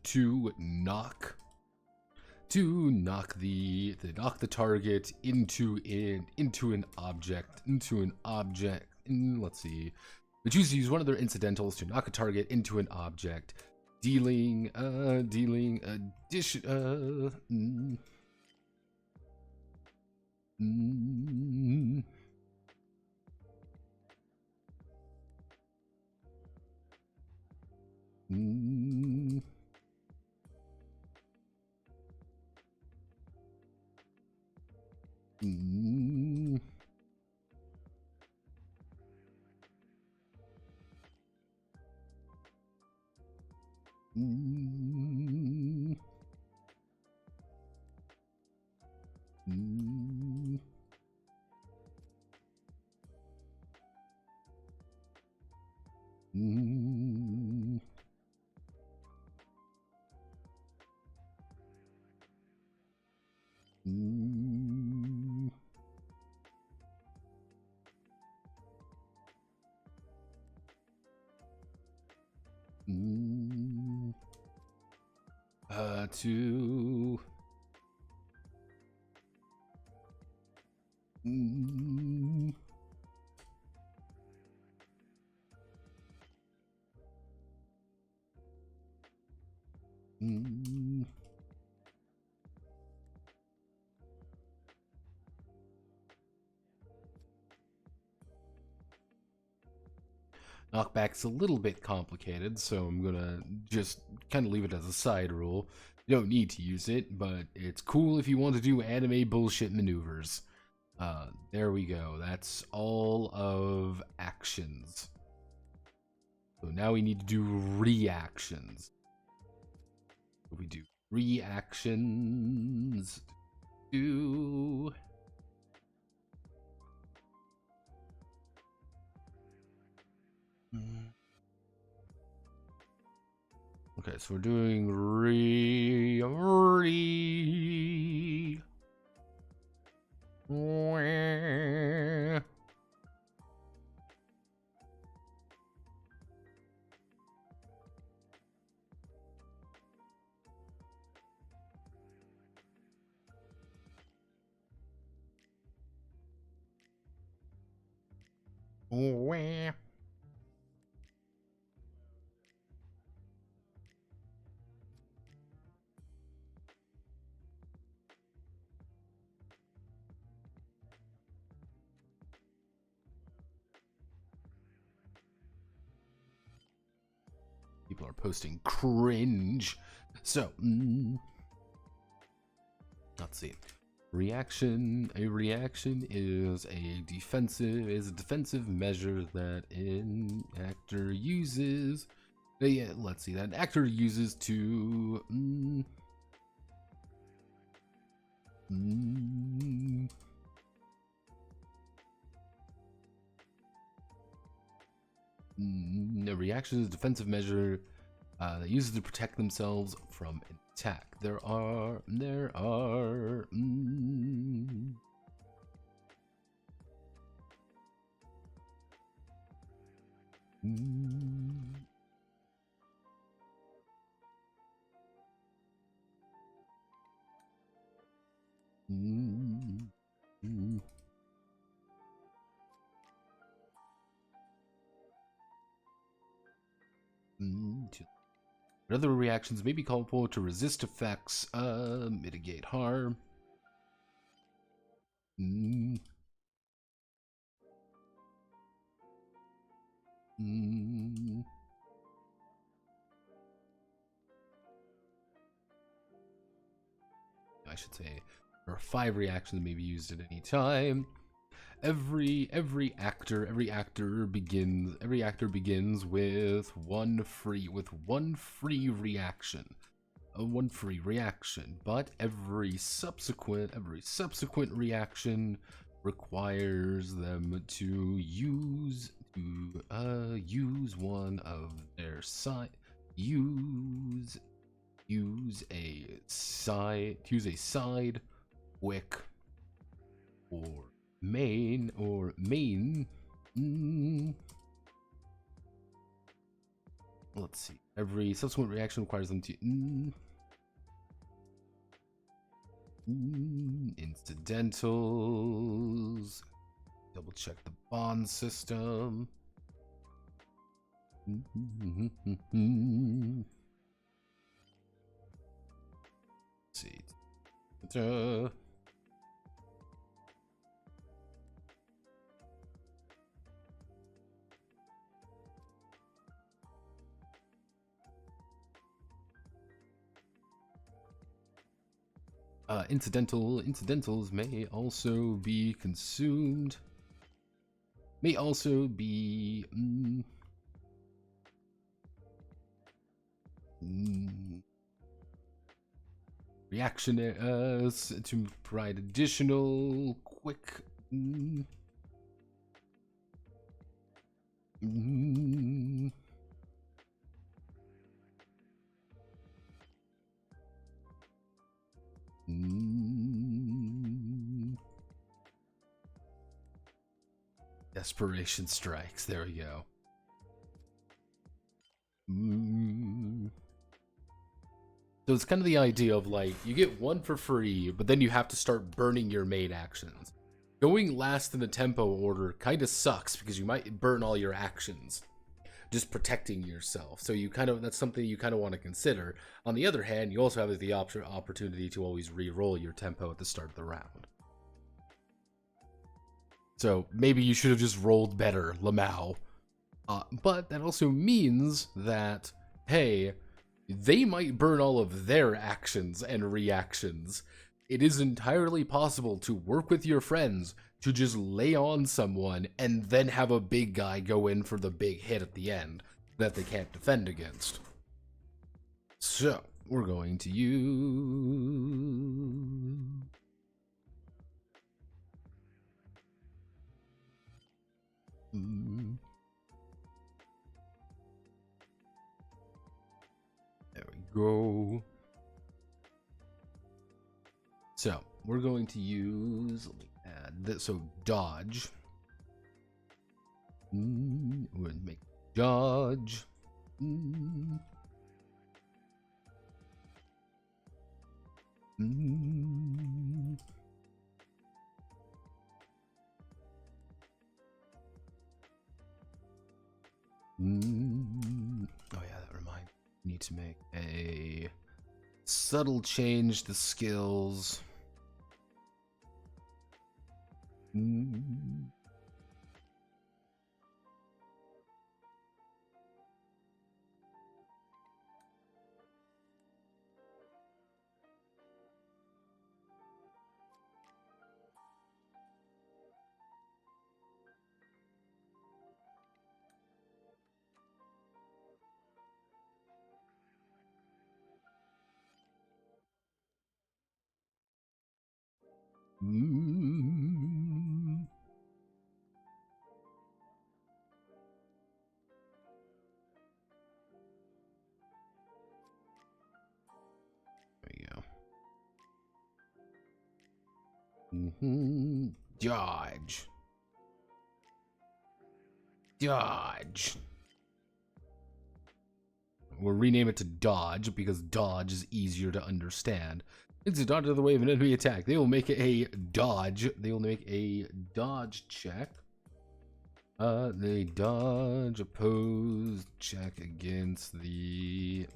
to knock the target into an object. Let's see. They choose to use one of their incidentals to knock a target into an object, dealing addition. To knockback's a little bit complicated, so I'm gonna just kind of leave it as a side rule. You don't need to use it, but it's cool if you want to do anime bullshit maneuvers. There we go. That's all of actions. So now we need to do reactions. So we do reactions. Do okay, so we're doing people are posting cringe. So, let's see. Reaction. A reaction is a defensive measure that an actor uses. Yeah, let's see. That an actor uses to. A reaction is a defensive measure that uses to protect themselves from an attack. There are other reactions may be called for to resist effects, mitigate harm. I should say there are 5 reactions that may be used at any time. Every actor begins with one free reaction. One free reaction, but every subsequent reaction requires them to use one of their use a side, wick, or main. Let's see. Every subsequent reaction requires them to incidentals. Double check the bond system. Let's see. Incidentals may also be consumed. May also be reaction to provide additional quick desperation strikes. There we go. So it's kind of the idea of like you get one for free, but then you have to start burning your main actions. Going last in the tempo order kind of sucks because you might burn all your actions just protecting yourself. So you kind of, that's something you kind of want to consider. On the other hand, you also have the opportunity to always re-roll your tempo at the start of the round. So maybe you should have just rolled better, Lamau. But that also means that, hey, they might burn all of their actions and reactions. It is entirely possible to work with your friends to just lay on someone and then have a big guy go in for the big hit at the end that they can't defend against. So, we're going to use... There we go. So, we're going to use, let me add this, so dodge. We're going to make dodge. Oh yeah, that reminds me. Need to make a subtle change to skills. Dodge. Dodge. We'll rename it to Dodge because Dodge is easier to understand. It's a dodge out of the way of an enemy attack. They will make a dodge. They will make a dodge check. They dodge opposed check against the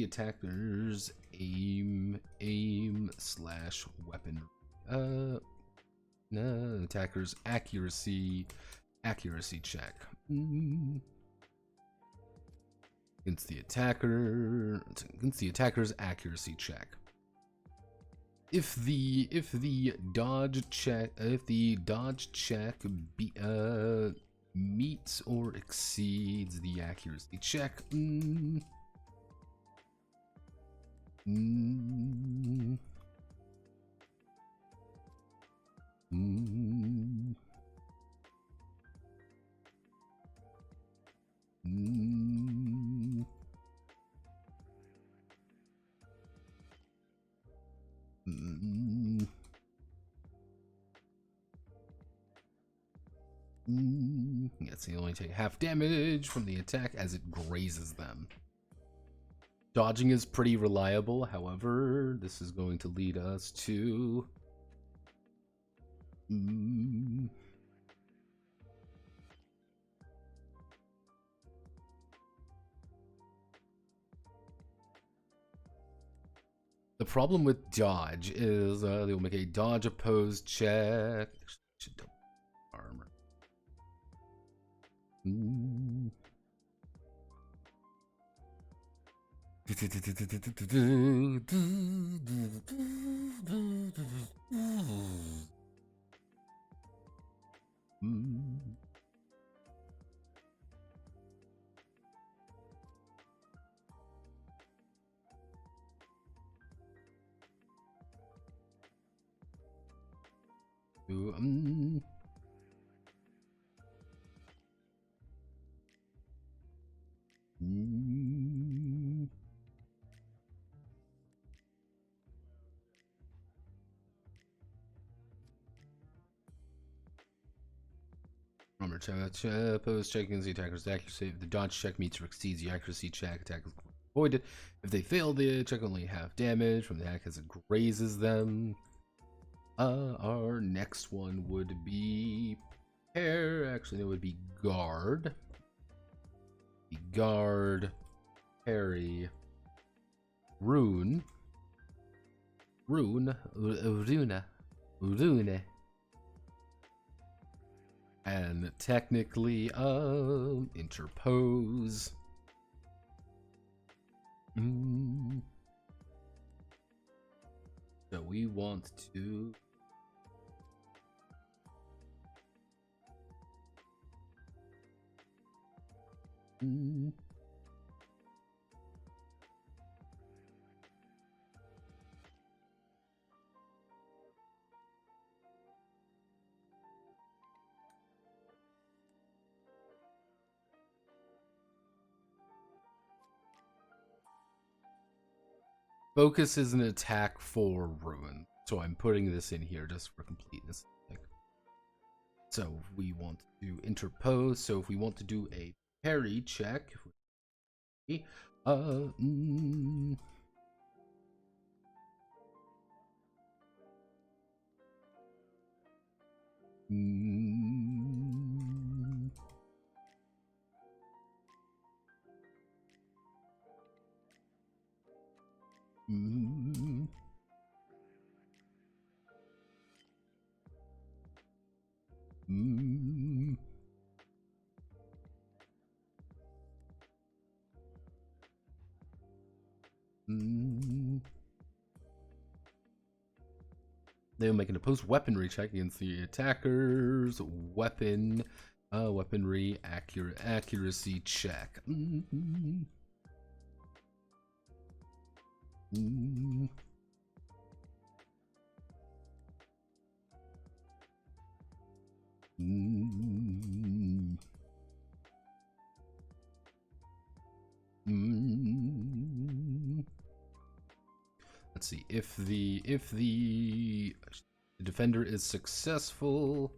attacker's aim slash weapon. No, attacker's accuracy check. Against the attacker's accuracy check. If the dodge check meets or exceeds the accuracy check, yes, they only take half damage from the attack as it grazes them. Dodging is pretty reliable, however, this is going to lead us to... The problem with dodge is they'll make a dodge opposed check. Should double armor. Armor check, opposed check against the attacker's accuracy. If the dodge check meets or exceeds the accuracy check, attack is avoided. If they fail, the check only half damage from the attack as it grazes them. Our next one would be pair. Actually, it would be guard. Guard, parry, rune, and technically, interpose. So we want to. Focus is an attack for ruin, so I'm putting this in here just for completeness. So we want to interpose. So if we want to do a parry check, they'll make an opposed weaponry check against the attacker's weaponry accuracy check. Let's see if the defender is successful.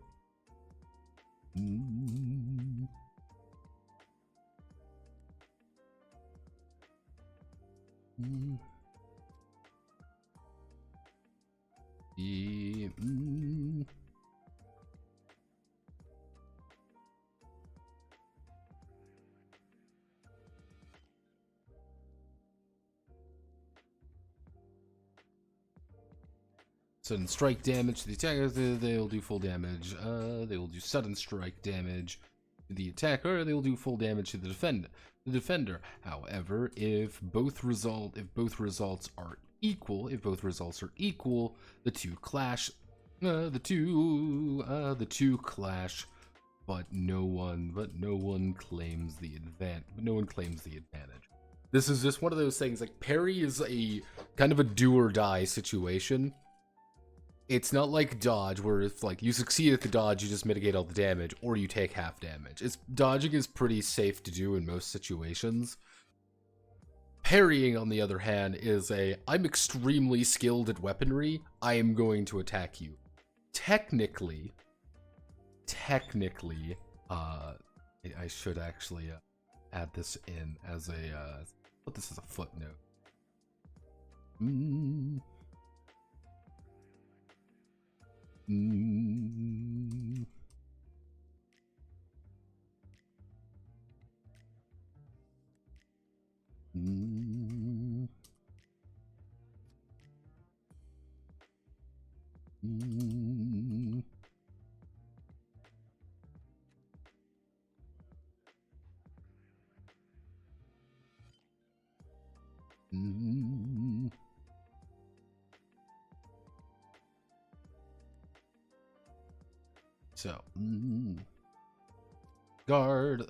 Sudden strike damage to the attacker, they'll do full damage. They will do sudden strike damage to the attacker, they will do full damage to the defender. However, if both results are equal, the two clash. The two clash, but no one claims the advantage. This is just one of those things. Like, parry is a kind of a do or die situation. It's not like dodge, where if like you succeed at the dodge, you just mitigate all the damage, or you take half damage. Dodging is pretty safe to do in most situations. Parrying, on the other hand, is I'm extremely skilled at weaponry, I am going to attack you. Technically, I should actually add this in as put this as a footnote. So, guard.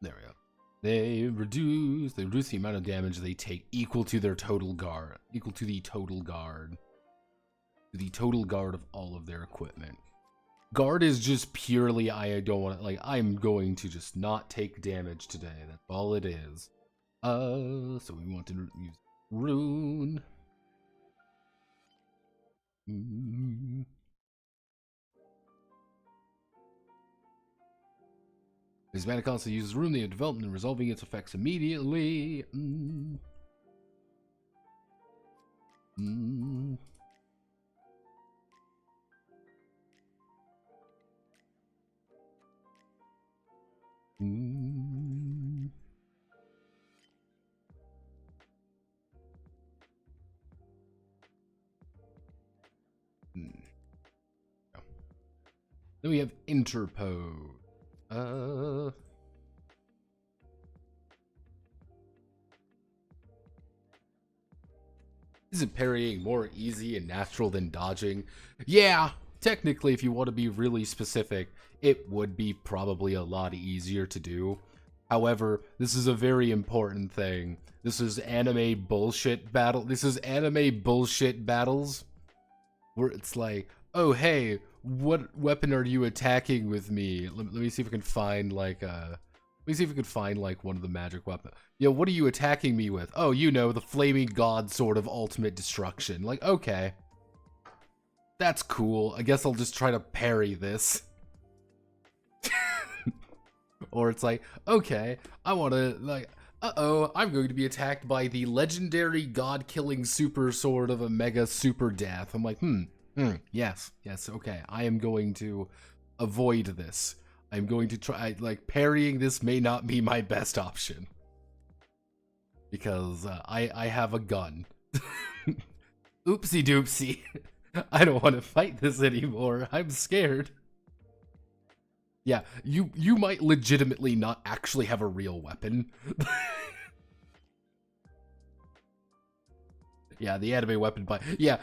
There we go. They reduce the amount of damage they take equal to their total guard, to the total guard of all of their equipment. Guard is just purely, I don't want to, I'm going to just not take damage today. That's all it is. So we want to use rune. This mana constantly uses rune in development and resolving its effects immediately. Then we have Interpose. Isn't parrying more easy and natural than dodging? Yeah, technically, if you want to be really specific, it would be probably a lot easier to do. However, this is a very important thing. This is anime bullshit battle. This is anime bullshit battles where it's like, oh hey, what weapon are you attacking with me? Let me see if I can find like let me see if we can find like one of the magic weapons. You know, what are you attacking me with? Oh, you know, the flaming god sword of ultimate destruction. Like, okay. That's cool. I guess I'll just try to parry this. Or it's like, okay, I want to, like, uh-oh, I'm going to be attacked by the legendary god-killing super sword of a mega super death. I'm like, yes, okay. I am going to avoid this. I'm going to try, like, parrying this may not be my best option. Because I have a gun. Oopsie doopsie. I don't want to fight this anymore. I'm scared. Yeah, you might legitimately not actually have a real weapon. Yeah, the anime weapon yeah,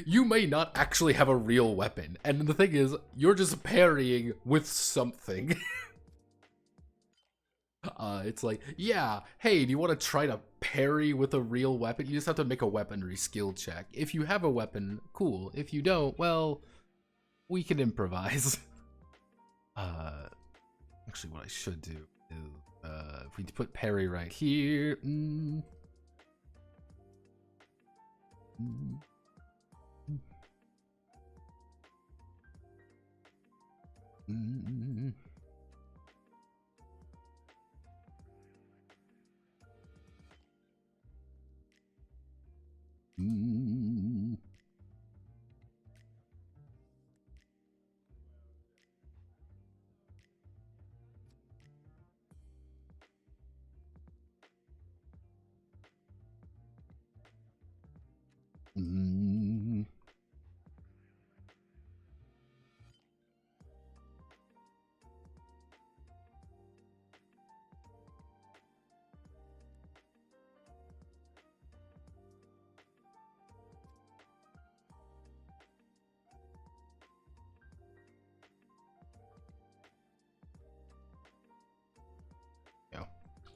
you may not actually have a real weapon. And the thing is, you're just parrying with something. It's like, yeah, hey, do you want to try to parry with a real weapon? You just have to make a weaponry skill check. If you have a weapon, cool. If you don't, well, we can improvise. Actually, what I should do is, if we put parry right here,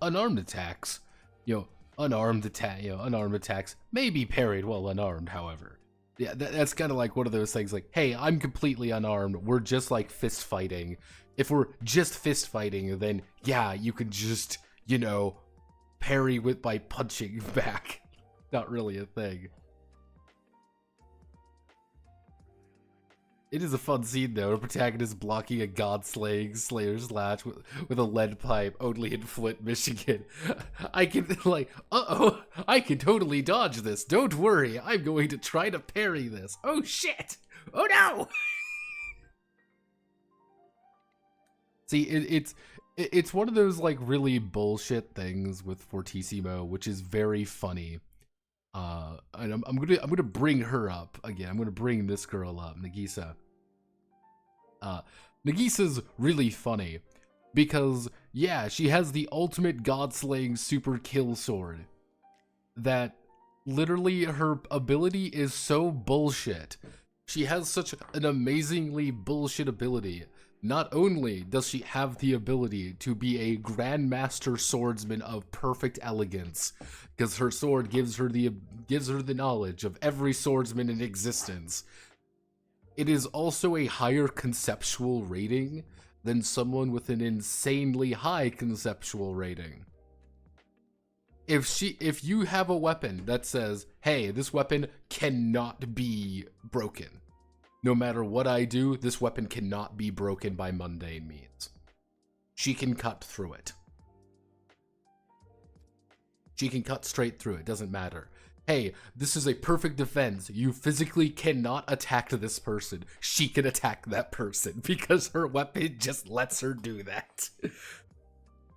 unarmed attacks, unarmed attacks may be parried while unarmed, however. Yeah, that's kind of like one of those things like, hey, I'm completely unarmed, we're just like fist fighting. If we're just fist fighting, then yeah, you could just, parry by punching back. Not really a thing. It is a fun scene though, a protagonist blocking a god-slaying Slayer Slash with a lead pipe, only in Flint, Michigan. I can, I can totally dodge this. Don't worry, I'm going to try to parry this. Oh shit! Oh no! See, it's one of those like really bullshit things with Fortissimo, which is very funny. And I'm gonna bring her up again. I'm gonna bring this girl up, Nagisa. Nagisa's really funny because yeah, she has the ultimate god-slaying super kill sword that literally her ability is so bullshit. She has such an amazingly bullshit ability. Not only does she have the ability to be a grandmaster swordsman of perfect elegance, because her sword gives her the knowledge of every swordsman in existence, it is also a higher conceptual rating than someone with an insanely high conceptual rating. If you have a weapon that says, hey, this weapon cannot be broken. No matter what I do, this weapon cannot be broken by mundane means. she can cut through it. She can cut straight through it, doesn't matter. Hey, this is a perfect defense. You physically cannot attack this person. She can attack that person because her weapon just lets her do that.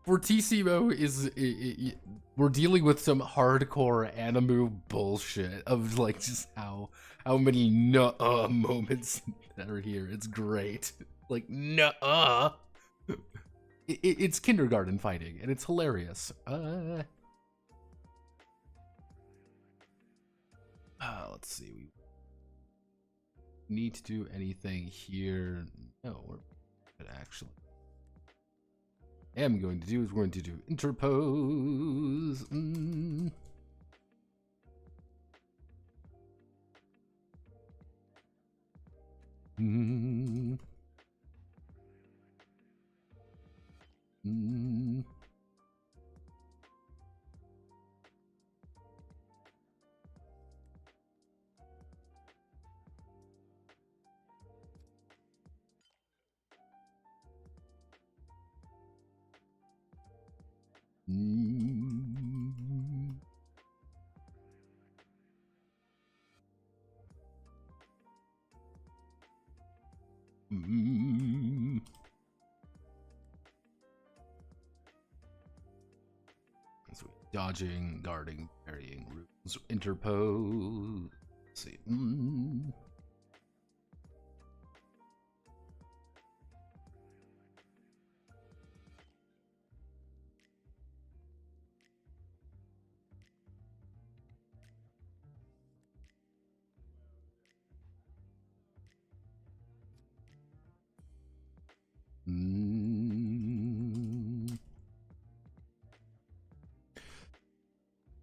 Fortissimo is... we're dealing with some hardcore Animu bullshit of like just how many nuh-uh moments that are here. It's great. Like, nuh-uh. It's kindergarten fighting, and it's hilarious. Let's see. We need to do anything here. No, we're good, actually. Am going to do is we're going to do interpose. So dodging, guarding, parrying, rules, interpose. Let's see.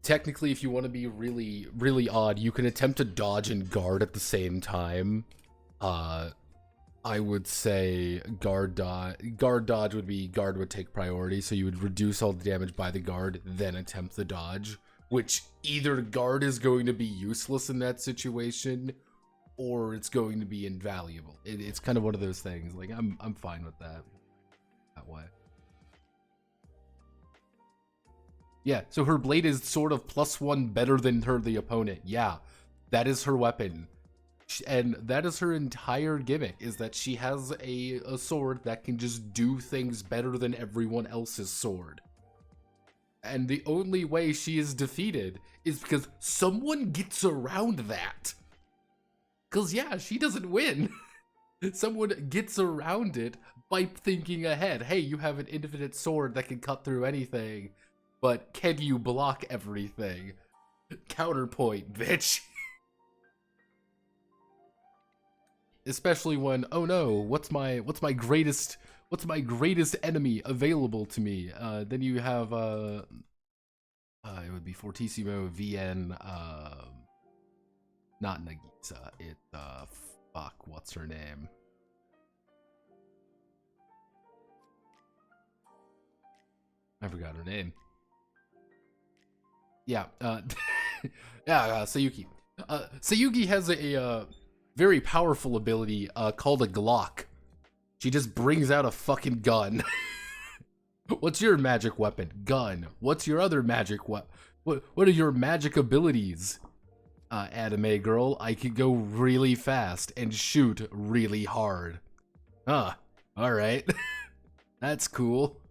Technically, if you want to be really, really odd, you can attempt to dodge and guard at the same time. I would say guard dodge would be guard would take priority, so you would reduce all the damage by the guard, then attempt the dodge, which either guard is going to be useless in that situation, or it's going to be invaluable. It's kind of one of those things. Like I'm fine with that way. Yeah, so her blade is sort of +1 better than the opponent. Yeah, that is her weapon. And that is her entire gimmick, is that she has a sword that can just do things better than everyone else's sword. And the only way she is defeated is because someone gets around that. Because, yeah, she doesn't win. Someone gets around it by thinking ahead. Hey, you have an infinite sword that can cut through anything. But can you block everything? Counterpoint, bitch. Especially when, oh no, what's my greatest enemy available to me? Then you have it would be Fortissimo, VN, not Nagisa. It's fuck, what's her name? I forgot her name. Yeah, Sayuki. Sayuki has a very powerful ability called a Glock. She just brings out a fucking gun. What's your magic weapon? Gun. What's your other magic weapon? What are your magic abilities? Anime girl, I could go really fast and shoot really hard. Huh. Alright. That's cool.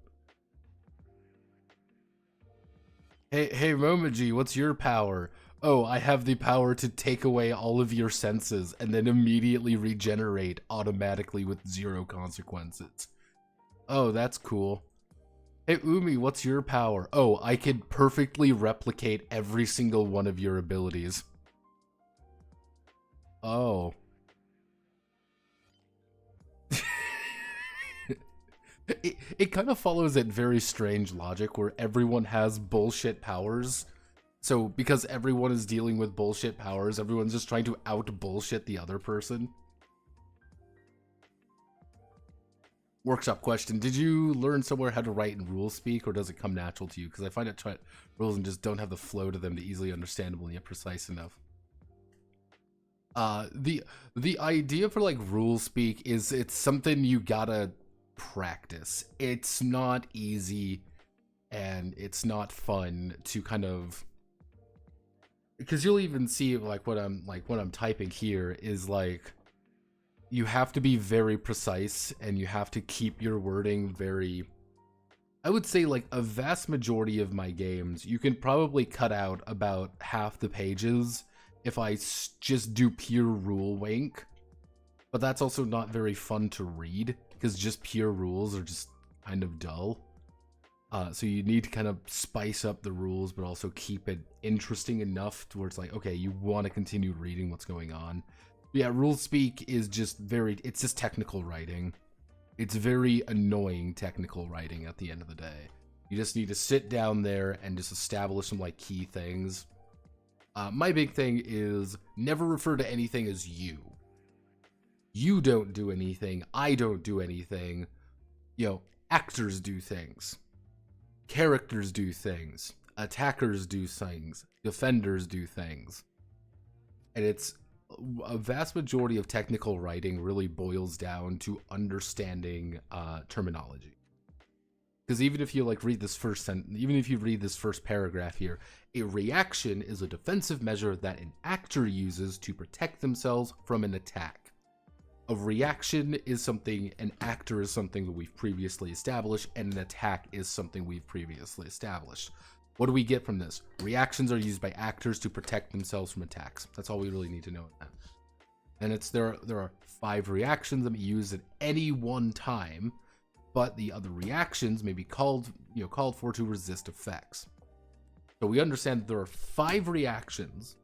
Hey, Momoji, what's your power? Oh, I have the power to take away all of your senses and then immediately regenerate automatically with 0 consequences. Oh, that's cool. Hey, Umi, what's your power? Oh, I can perfectly replicate every single one of your abilities. Oh. It kind of follows that very strange logic where everyone has bullshit powers. So because everyone is dealing with bullshit powers, everyone's just trying to out-bullshit the other person. Workshop question. Did you learn somewhere how to write in rule speak, or does it come natural to you? Because I find it rules and just don't have the flow to them to easily understandable and yet precise enough. The idea for like rule speak is it's something you gotta practice. It's not easy, and it's not fun to kind of, because you'll even see like what I'm typing here is like, you have to be very precise and you have to keep your wording very, I would say like a vast majority of my games, you can probably cut out about half the pages if I just do pure rule wank. But that's also not very fun to read because just pure rules are just kind of dull. So you need to kind of spice up the rules, but also keep it interesting enough to where it's like, okay, you want to continue reading what's going on. But yeah, rule speak is just it's just technical writing. It's very annoying technical writing at the end of the day. You just need to sit down there and just establish some like key things. My big thing is never refer to anything as you. You don't do anything. I don't do anything. You know, actors do things. Characters do things. Attackers do things. Defenders do things. And it's a vast majority of technical writing really boils down to understanding terminology. Because even if you like read this first sentence, even if you read this first paragraph here, a reaction is a defensive measure that an actor uses to protect themselves from an attack. A reaction is something, an actor is something that we've previously established, and an attack is something we've previously established. What do we get from this? Reactions are used by actors to protect themselves from attacks. That's all we really need to know. And there are 5 reactions that we use at any one time, but the other reactions may be called for to resist effects. So we understand that there are 5 reactions.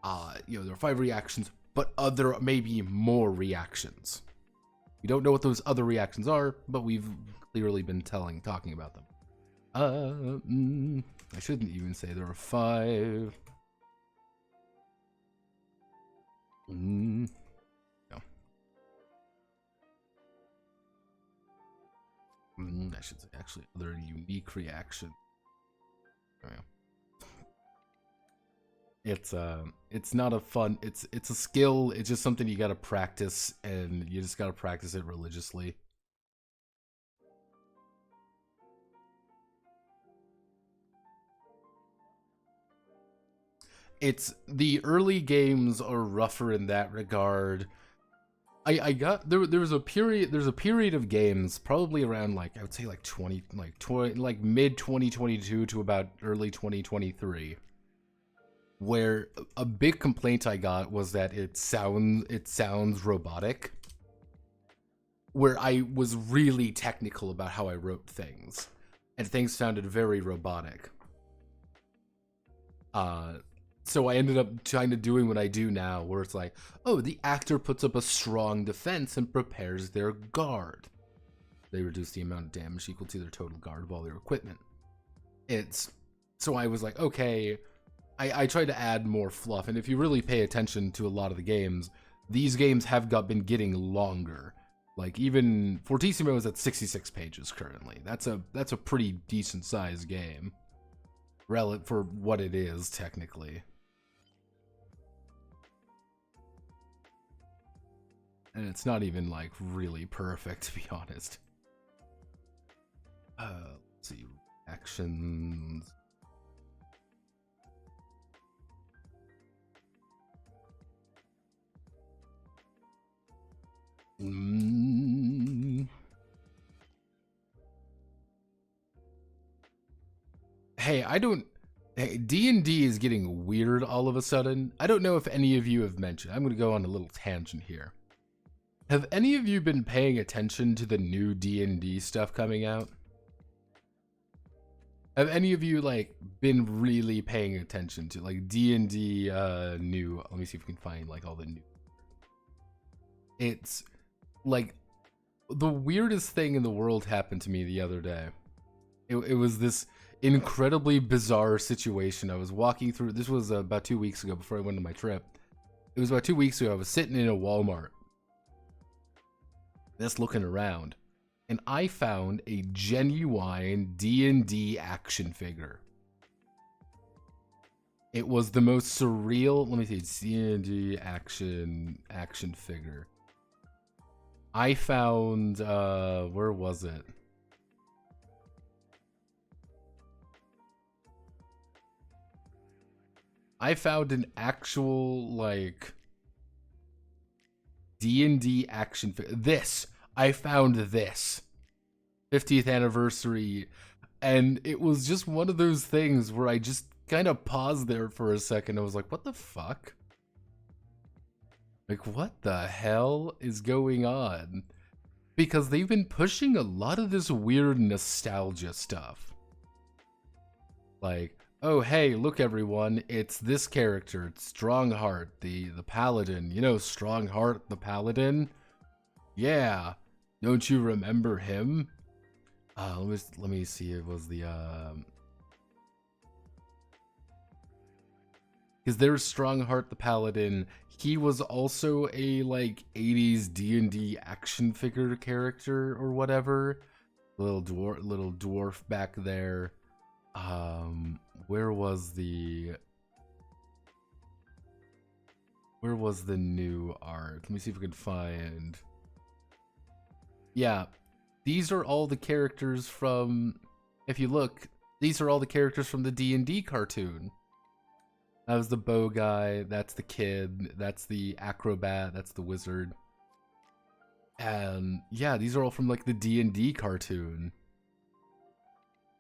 There are 5 reactions, but there may be more reactions. We don't know what those other reactions are, but we've clearly been talking about them. I shouldn't even say there are 5. No. I should say actually other unique reaction. Oh, yeah. It's not a fun, it's a skill, it's just something you gotta practice, and you just gotta practice it religiously. The early games are rougher in that regard. There's a period of games probably around like I would say like mid 2022 to about early 2023, where a big complaint I got was that it sounds robotic, where I was really technical about how I wrote things, and things sounded very robotic. So I ended up kind of doing what I do now, where it's like, oh, the actor puts up a strong defense and prepares their guard. They reduce the amount of damage equal to their total guard of all their equipment. So I was like, okay, I tried to add more fluff, and if you really pay attention to a lot of the games, these games have been getting longer. Like even Fortissimo is at 66 pages currently. That's a pretty decent sized game, relative for what it is technically. And it's not even like really perfect, to be honest. Let's see, actions. Hey, D&D is getting weird all of a sudden. I don't know if any of you have mentioned. I'm going to go on a little tangent here. Have any of you been paying attention to the new D&D stuff coming out? Have any of you like been really paying attention to like D&D new? Let me see if we can find like all the new. It's like the weirdest thing in the world happened to me the other day. It was this incredibly bizarre situation. I was walking through. This was about 2 weeks ago before I went on my trip. It was about 2 weeks ago. I was sitting in a Walmart, just looking around, and I found a genuine D&D action figure. It was the most surreal. Let me see, D&D action figure. I found, where was it? I found an actual, like, D&D action figure. This. I found this. 50th anniversary. And it was just one of those things where I just kind of paused there for a second. I was like, what the fuck? Like, what the hell is going on? Because they've been pushing a lot of this weird nostalgia stuff. Like, oh hey, look everyone, it's this character, it's Strongheart, the paladin. You know Strongheart the paladin? Yeah. Don't you remember him? Let me see. It was the because there's Strongheart the paladin. He was also a like 80s D&D action figure character or whatever. Little dwarf back there. Where was the new art? Let me see if we can find. Yeah, these are all the characters from, if you look, these are all the characters from the D&D cartoon. That was the bow guy, that's the kid, that's the acrobat, that's the wizard. And yeah, these are all from like the D&D cartoon.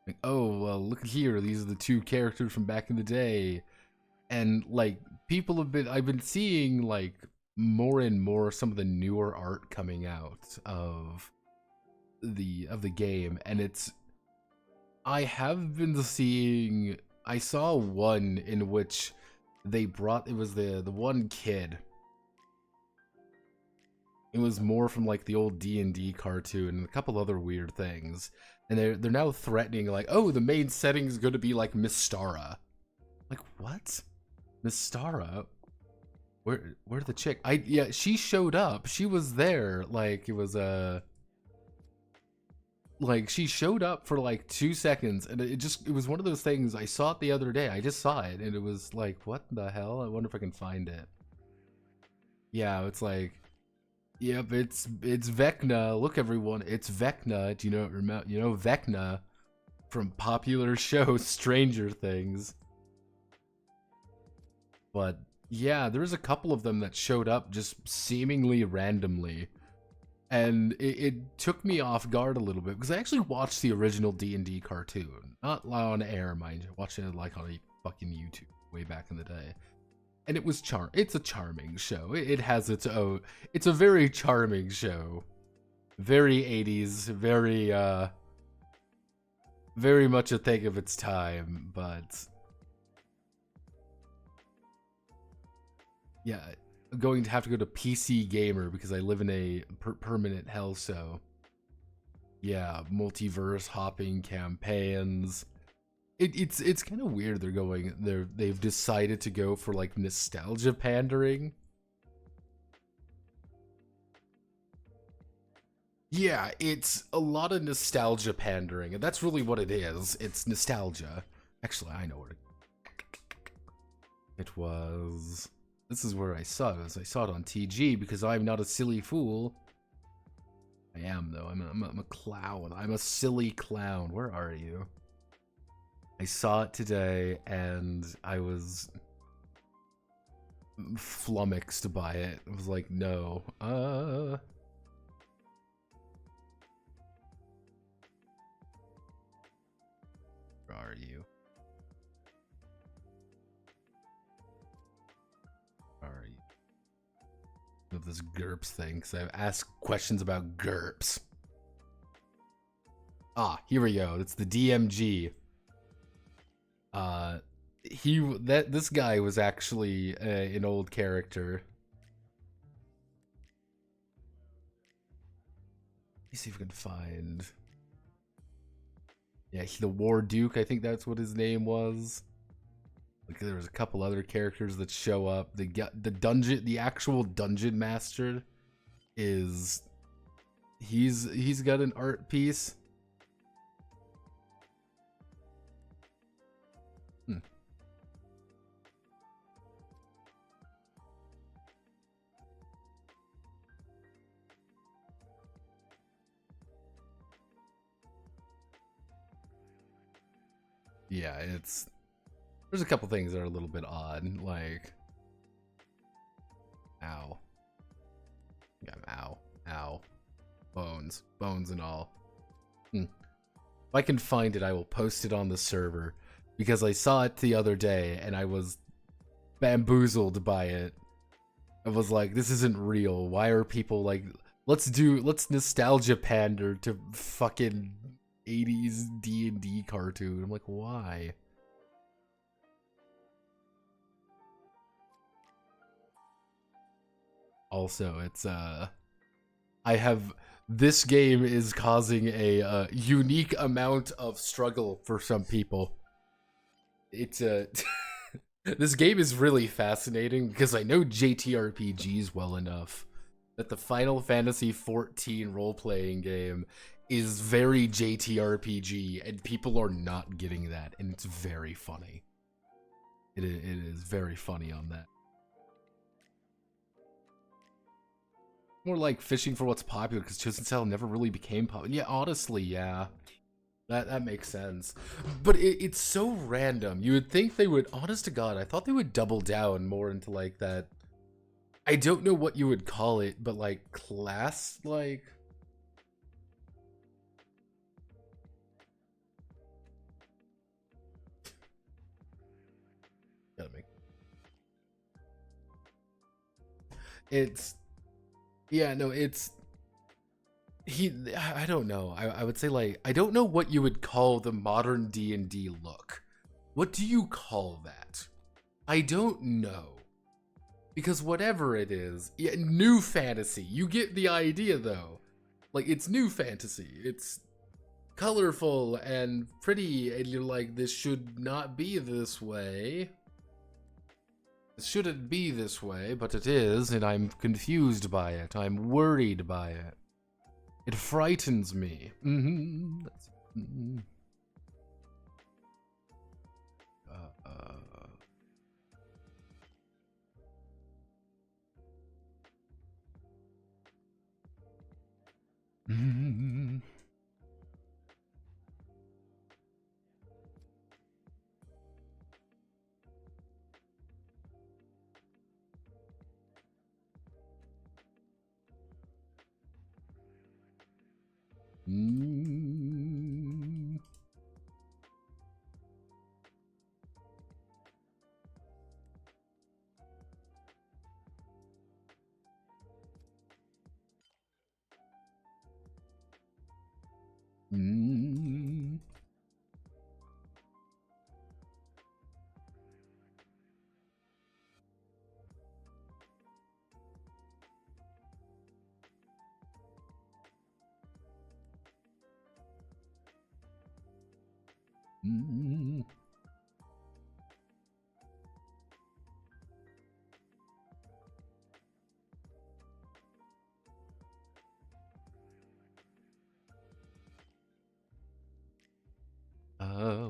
Like, oh, well, look here, these are the two characters from back in the day. And like I've been seeing like more and more some of the newer art coming out of the game, and I have been seeing, I saw one in which they brought, it was the one kid. It was more from like the old D&D cartoon and a couple other weird things. And they're now threatening like, oh, the main setting is going to be like Mystara. Like, what? Mystara? Where the chick? Yeah, she showed up. She was there. Like, it was like she showed up for like 2 seconds, and it was one of those things. I saw it the other day. I just saw it, and it was like, what the hell? I wonder if I can find it. Yeah, it's like, yep, it's Vecna. Look, everyone, it's Vecna. Do you know Vecna from popular show Stranger Things? But yeah, there's a couple of them that showed up just seemingly randomly. And it took me off guard a little bit because I actually watched the original D&D cartoon. Not on air, mind you. Watching it like on a fucking YouTube way back in the day. And it was it's a charming show. It has its own, it's a very charming show. Very 80s, very much a thing of its time, but yeah, I'm going to have to go to PC Gamer because I live in a permanent hell, so yeah, multiverse hopping campaigns. It's kind of weird they've decided to go for like nostalgia pandering. Yeah, it's a lot of nostalgia pandering, and that's really what it is. It's nostalgia. Actually, I know where it was. This is where I saw it. I saw it on TG because I'm not a silly fool. I am, though. I'm a clown. I'm a silly clown. Where are you? I saw it today, and I was flummoxed by it. I was like, no. Where are you? Where are you? Of this GURPS thing, because I've asked questions about GURPS. Ah, here we go. It's the DMG. This guy was actually an old character. Let me see if we can find. Yeah, the War Duke. I think that's what his name was. Like, there was a couple other characters that show up. The actual dungeon master is. He's got an art piece. yeah, there's a couple things that are a little bit odd, like, ow, yeah, ow, bones and all. If I can find it, I will post it on the server, because I saw it the other day and I was bamboozled by it. I was like, this isn't real. Why are people like, let's nostalgia pander to fucking 80s D&D cartoon. I'm like, why? Also, it's this game is causing a unique amount of struggle for some people. It's this game is really fascinating because I know JTRPGs well enough that the Final Fantasy XIV role-playing game is very JTRPG, and people are not getting that, and it's very funny. It is very funny on that. More like fishing for what's popular, because Chosen Style never really became popular. Yeah, honestly, yeah. That makes sense. But it's so random. You would think they would, honest to God, I thought they would double down more into like that. I don't know what you would call it, but like class, like. Gotta make. It's. Yeah, no, it's. I don't know. I would say like, I don't know what you would call the modern D&D look. What do you call that? I don't know. Because whatever it is, yeah, new fantasy. You get the idea though. Like, it's new fantasy. It's colorful and pretty, and you're like, this should not be this way. It shouldn't be this way, but it is, and I'm confused by it. I'm worried by it. It frightens me. Mm-hmm. Mm-hmm. Mm-hmm. Mm-hmm. Mm-hmm.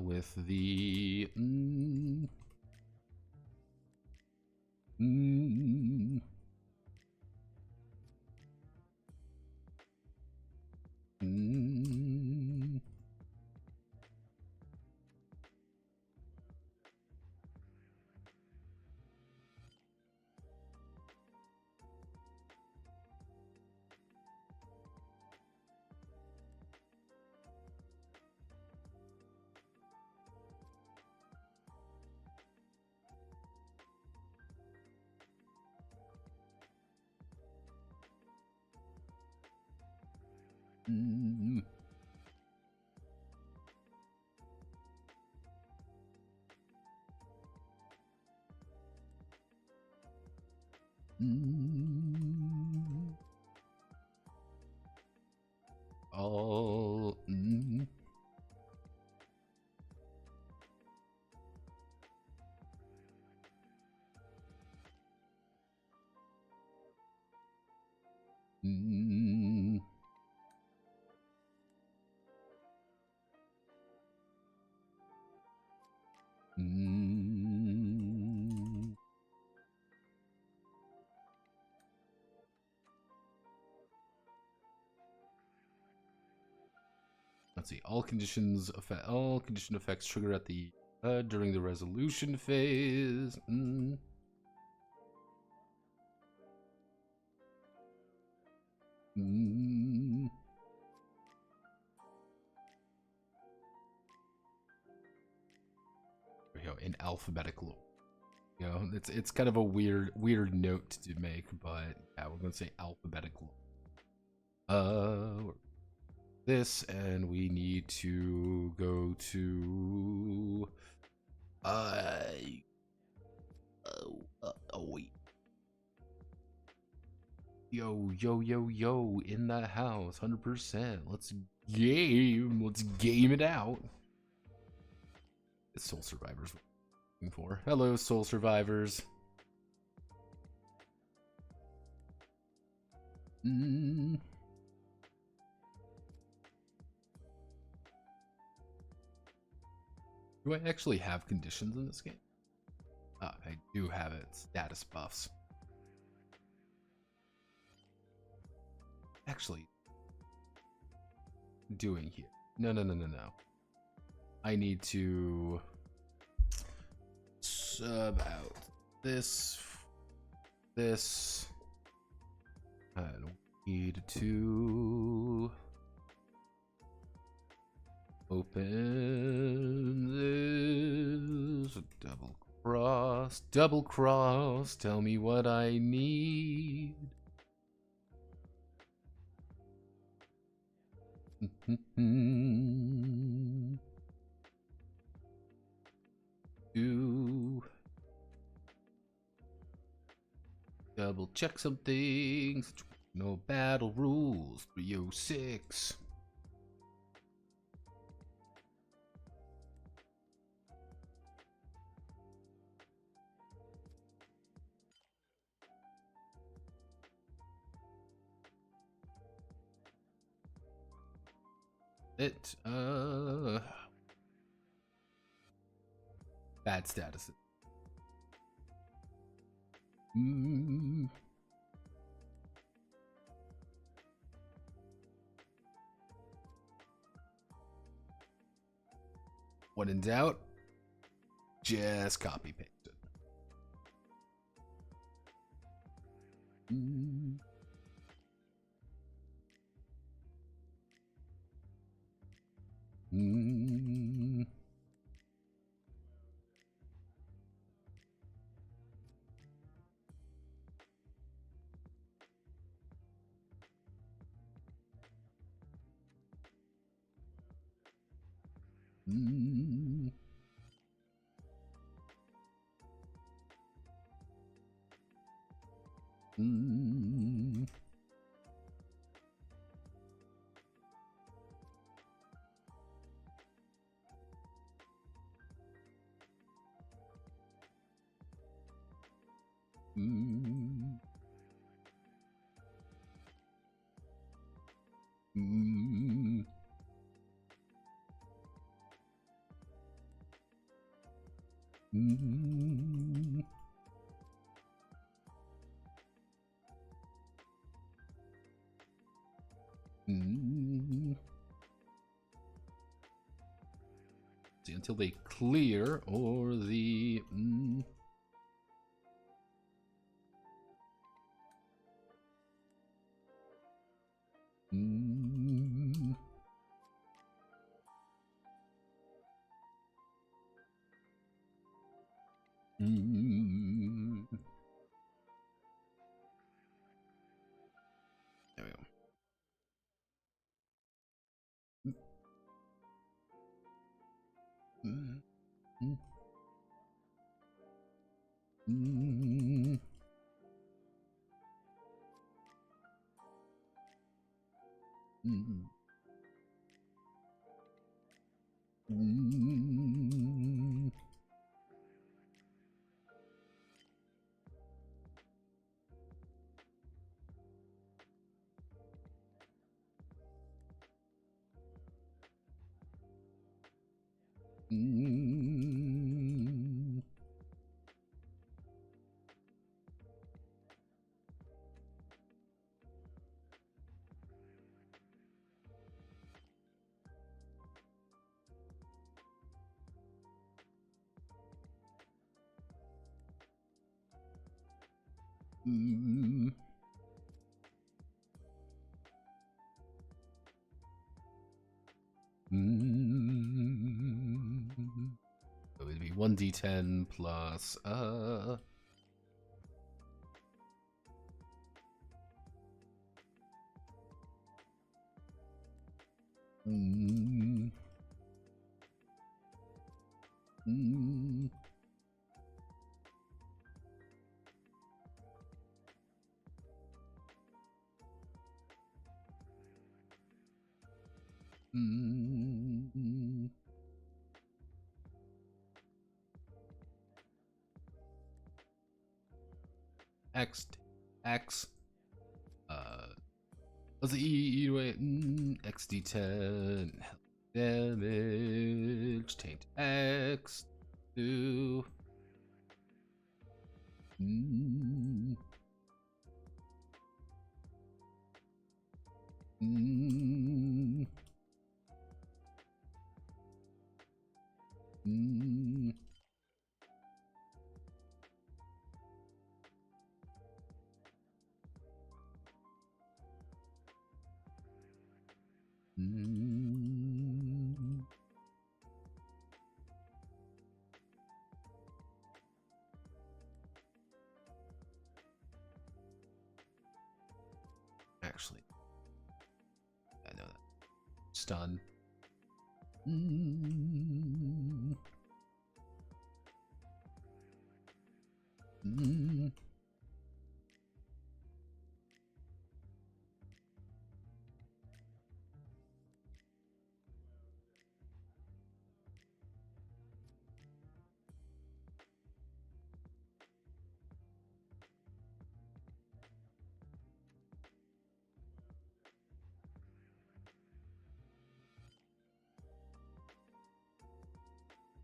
With the mm, mm, mm, mm, all mm, mm. Let's see. All condition effects trigger at the during the resolution phase. There we go, in alphabetical. You know, it's kind of a weird note to make, but yeah, we're gonna say alphabetical. This, and we need to go to wait. Yo, in the house, 100%. Let's game it out. It's Soul Survivors we're looking for. Hello, Soul Survivors. Do I actually have conditions in this game? Ah, I do have it. Status buffs. Actually, doing here. No. I need to sub out this. I need to open this. Double cross. Tell me what I need. To double check some things. No battle rules. 306. Bad status. When in doubt, just copy paste it. See, until they clear or the there we go. Mm. Mm. So it'd be 1d10 plus mm. Mm. Mm. X let's eat away. XD10 damage. Taint X 2. Mm. Mm. Mm. Mm. Actually, I know that. Stun. Mm. Mm.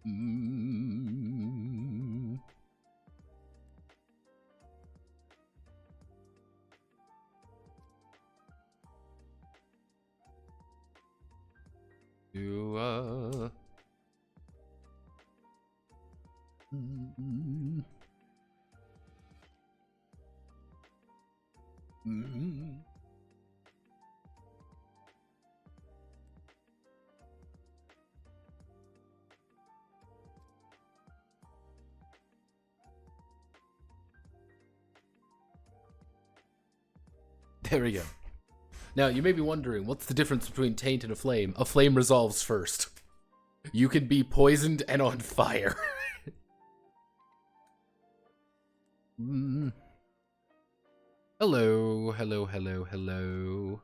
Mm. You mm. Mm. There we go. Now, you may be wondering, what's the difference between taint and a flame? A flame resolves first. You can be poisoned and on fire. Mm. Hello, hello, hello, hello.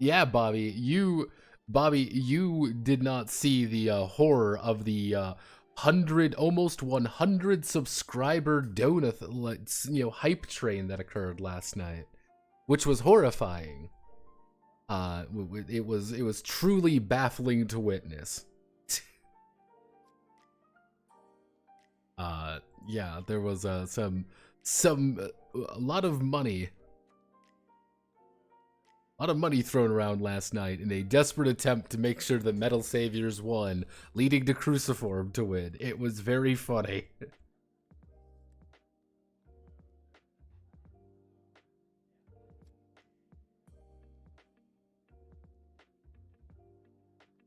Yeah, Bobby, you did not see the horror of the 100, almost 100 subscriber donut, hype train that occurred last night, which was horrifying. It was truly baffling to witness. Yeah, there was some a lot of money. A lot of money thrown around last night in a desperate attempt to make sure that Metal Saviors won, leading to Cruciform to win. It was very funny.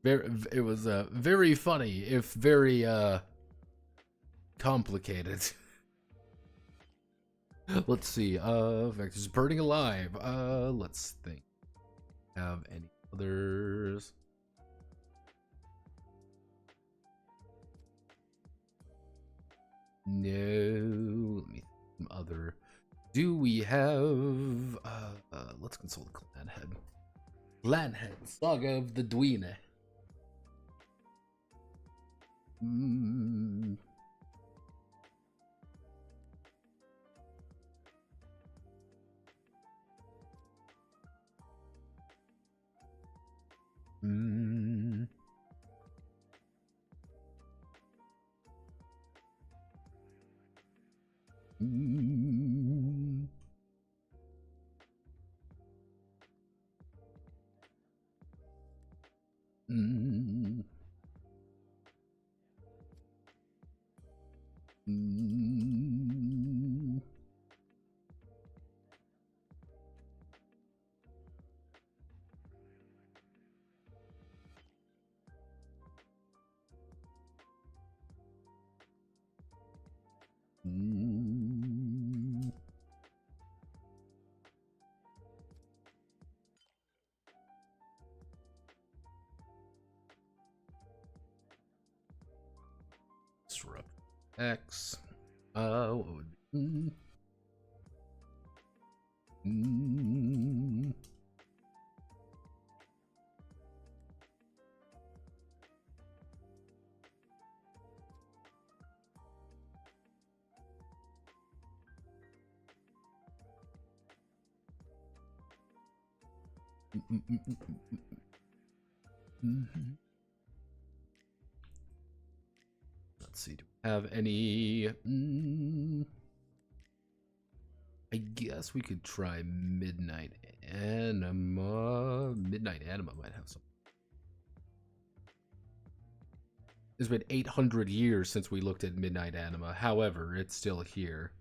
It was very funny, if very complicated. Let's see. Vector's burning alive. Let's think. Have any others? No. Let me think some other. Do we have? Let's consult the clan head. Clan head. Saga of the Dweene. Mm. Mm. Mm. Mm. X. What would be? Let's see, do we have any? I guess we could try Midnight Anima. Midnight Anima might have some. It's been 800 years since we looked at Midnight Anima. However, it's still here.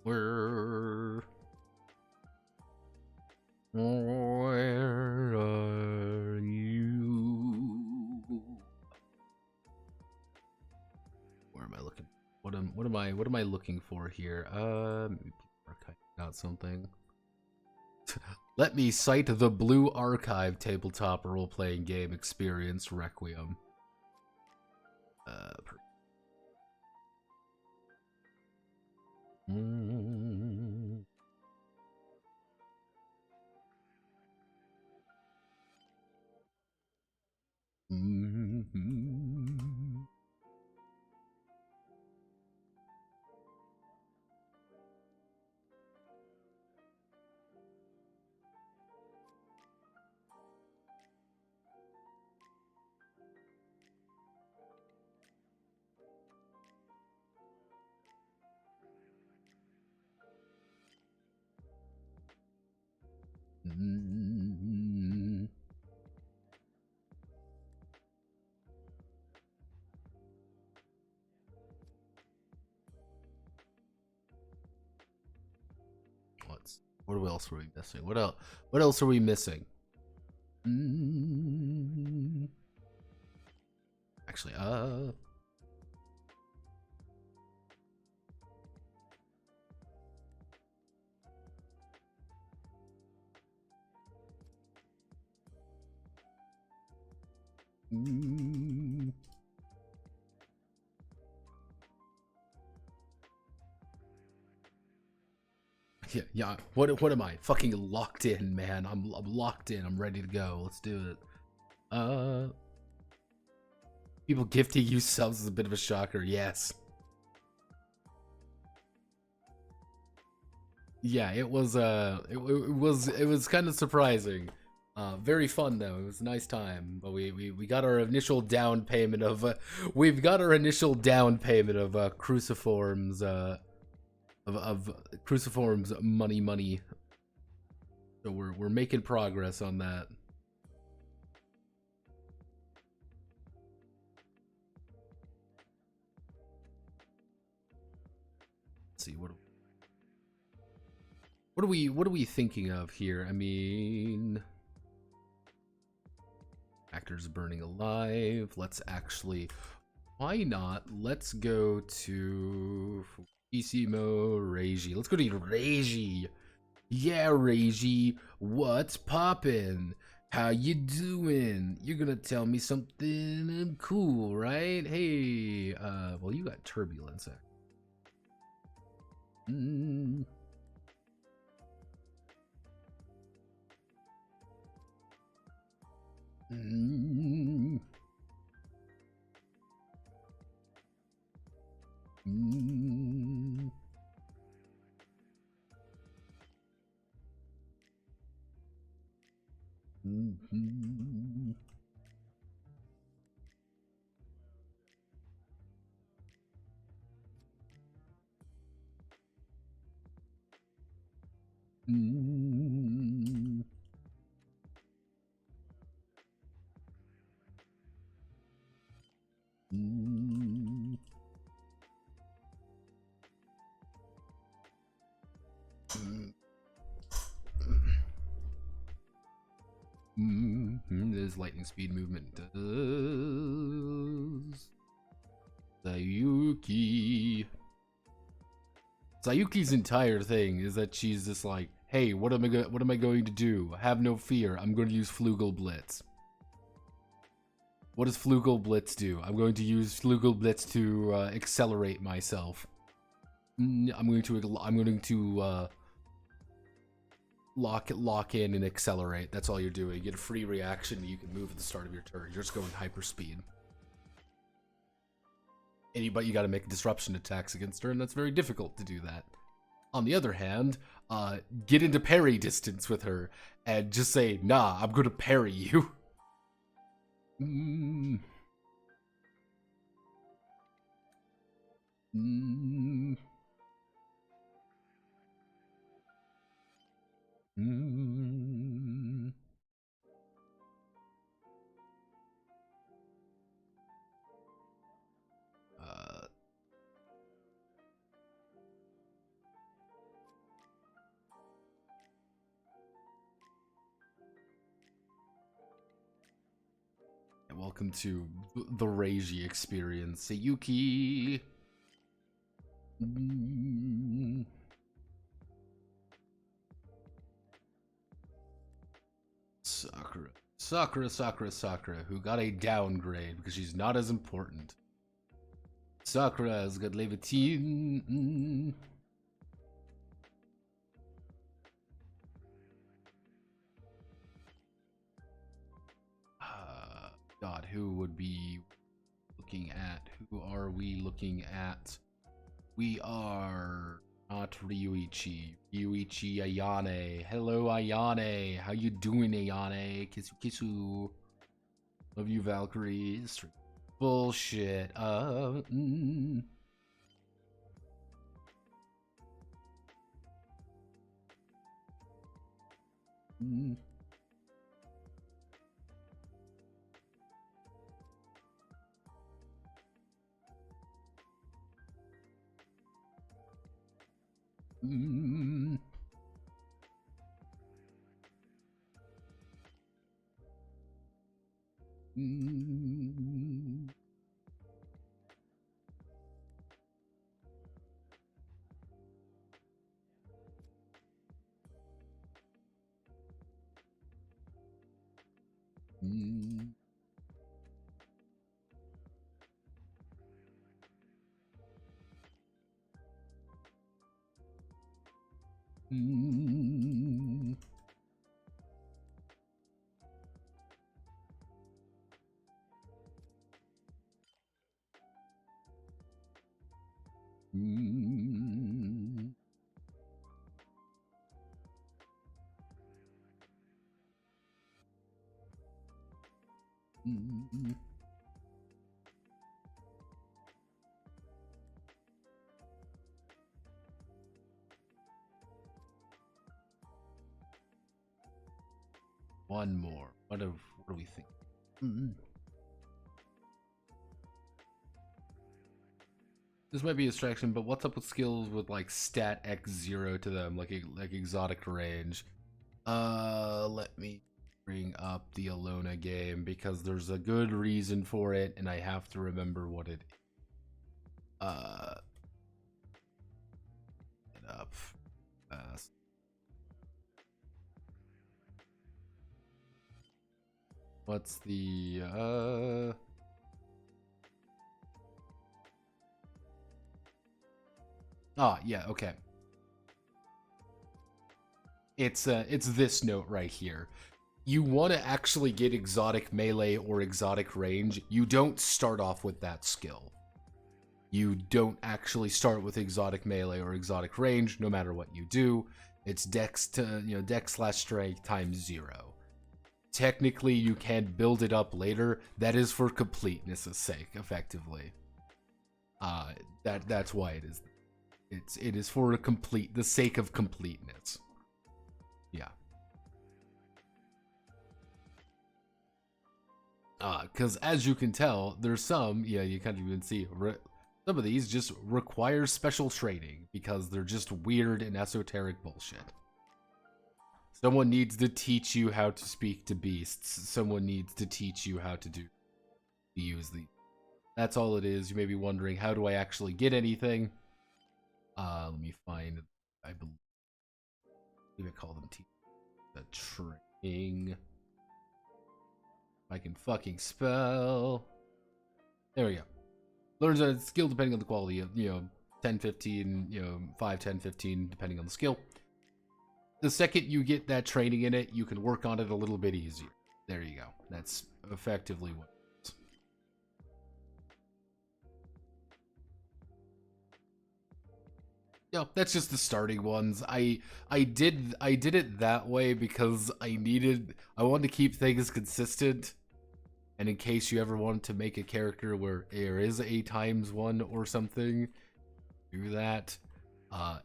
Where are you? Where am I looking? What am I looking for here? Maybe archive got something. Let me cite the Blue Archive tabletop role-playing game experience Requiem. What else are we missing? What else are we missing? Actually, yeah. What am I? Fucking locked in, man. I'm locked in. I'm ready to go. Let's do it. People gifting you subs is a bit of a shocker. Yes. Yeah, it was it was kind of surprising. Very fun though. It was a nice time. But we got our initial down payment of we've got our initial down payment of cruciforms of cruciforms money. So we're making progress on that. Let's see what are we thinking of here? I mean, actors burning alive. Let's actually, why not? Let's go to Fortissimo Reiji. Let's go to Reiji. Yeah, Reiji, what's poppin'? How you doing? You're gonna tell me something cool, right? Hey, well, you got turbulence. is lightning speed movement does? Sayuki. Sayuki's entire thing is that she's just like, hey, what am I going to do? Have no fear. I'm going to use Flugel Blitz. What does Flugel Blitz do? I'm going to use Flugel Blitz to accelerate myself. I'm going to lock in and accelerate. That's all you're doing. You get a free reaction. You can move at the start of your turn. You're just going hyperspeed. But you got to make disruption attacks against her, and that's very difficult to do that. On the other hand, get into parry distance with her and just say, nah, I'm going to parry you. Welcome to the Reiji experience, Sayuki. Sakura, who got a downgrade because she's not as important. Sakura has got Levitine. God, who would be looking at? Who are we looking at? We are not Ryuichi. Ryuichi Ayane. Hello, Ayane. How you doing, Ayane? Kisu kisu. Love you, Valkyrie. Bullshit. One more. What do we think? This might be a distraction, but what's up with skills with like stat X0 to them, like exotic range? Let me bring up the Alona game because there's a good reason for it, and I have to remember what it is. Get up fast. What's the yeah, okay. It's this note right here. You want to actually get exotic melee or exotic range, you don't start off with that skill. You don't actually start with exotic melee or exotic range, no matter what you do. It's dex to, dex/strength times 0. Technically, you can build it up later. That is for completeness' sake, effectively. That's why it is. It is for the sake of completeness. Yeah. Because as you can tell, there's some, you can't even see, some of these just require special training because they're just weird and esoteric bullshit. Someone needs to teach you how to speak to beasts. Someone needs to teach you how to use these. That's all it is. You may be wondering, how do I actually get anything? Let me find. I believe I call them the training. I can fucking spell. There we go. Learns a skill depending on the quality of, 10, 15, 5, 10, 15, depending on the skill. The second you get that training in it, you can work on it a little bit easier. There you go. That's effectively what it is. Yeah, that's just the starting ones. I did it that way because I wanted to keep things consistent. And in case you ever wanted to make a character where there is a ×1 or something, do that.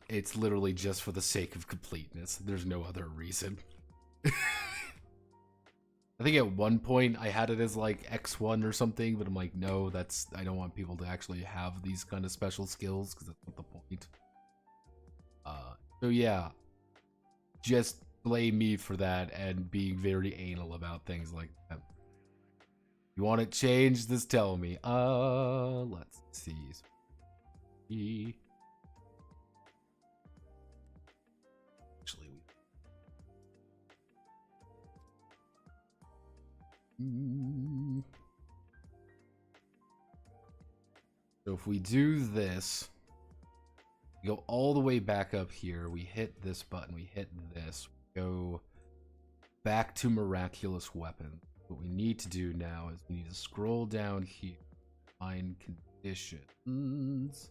It's literally just for the sake of completeness. There's no other reason. I think at one point I had it as like X1 or something, but I'm like, no, I don't want people to actually have these kind of special skills because that's not the point. So yeah, just blame me for that and being very anal about things like that. You want it changed? Just tell me. Let's see. Actually, so if we do this, we go all the way back up here. We hit this button. We hit this. We go back to miraculous weapon. What we need to do now is we need to scroll down here, find conditions.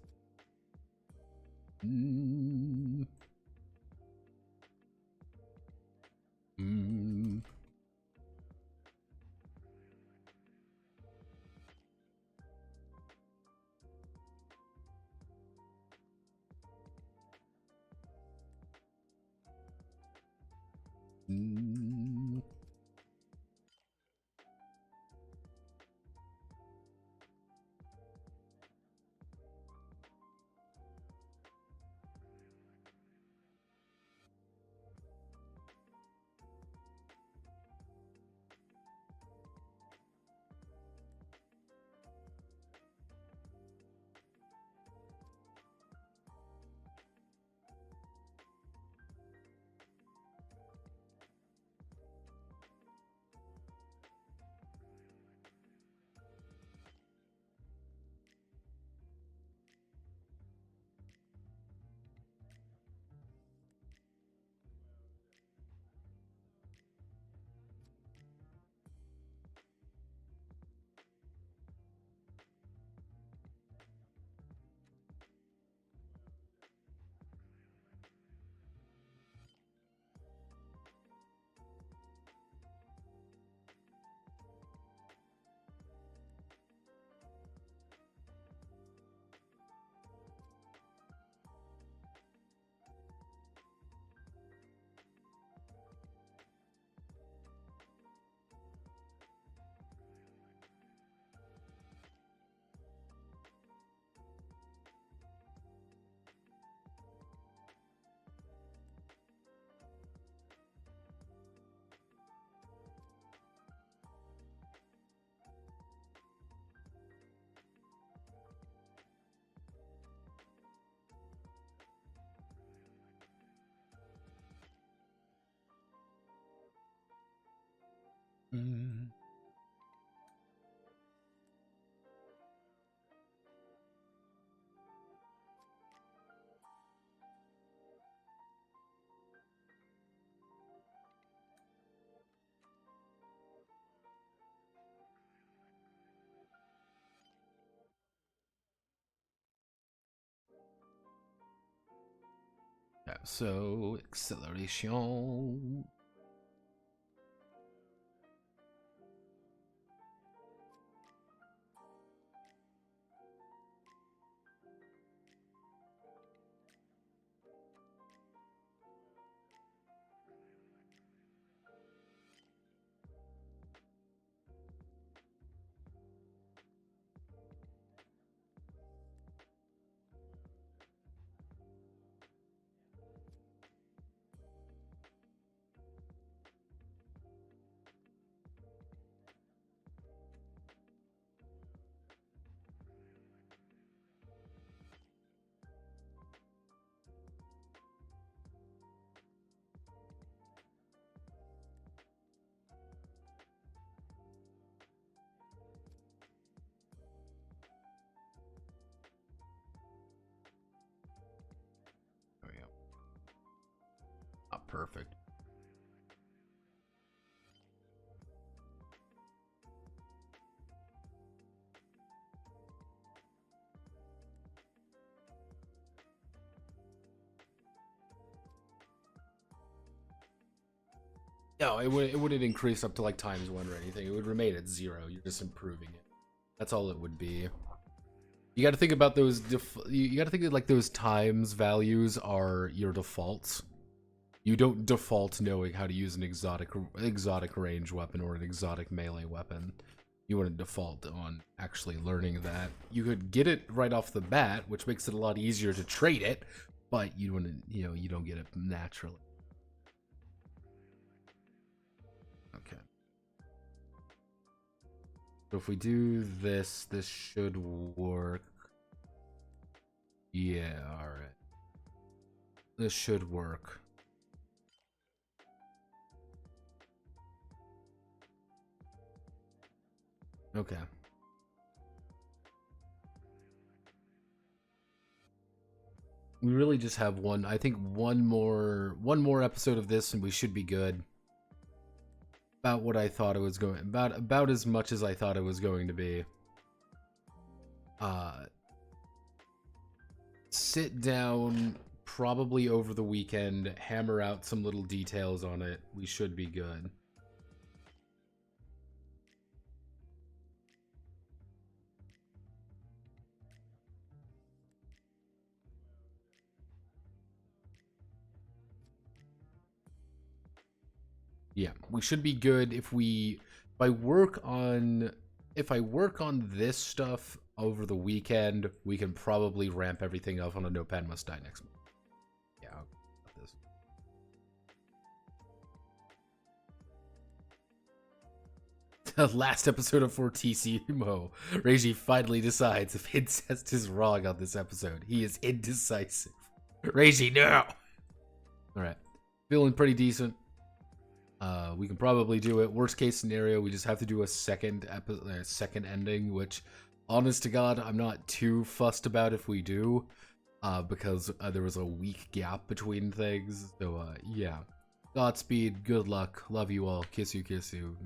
Yeah, so acceleration. not perfect. No, it wouldn't increase up to like ×1 or anything. It would remain at 0. You're just improving it. That's all it would be. You got to think about those. You got to think that like those times values are your defaults. You don't default knowing how to use an exotic range weapon or an exotic melee weapon. You want to default on actually learning that. You could get it right off the bat, which makes it a lot easier to trade it, but you want to, you don't get it naturally. Okay. So if we do this, this should work. Yeah, alright. This should work. Okay. We really just have I think one more episode of this and we should be good. About what I thought it was going, about as much as I thought it was going to be. Sit down probably over the weekend, hammer out some little details on it. We should be good. Yeah, we should be good if I work on this stuff over the weekend, we can probably ramp everything up on a Notepad Must Die next month. Yeah, I'll got this. The last episode of Fortissimo, Reiji finally decides if incest is wrong on this episode. He is indecisive. Reiji, no! Alright. Feeling pretty decent. We can probably do it. Worst case scenario, we just have to do a second ending, which, honest to God, I'm not too fussed about if we do, because there was a week gap between things. So, yeah. Godspeed, good luck, love you all, kiss you, kiss you.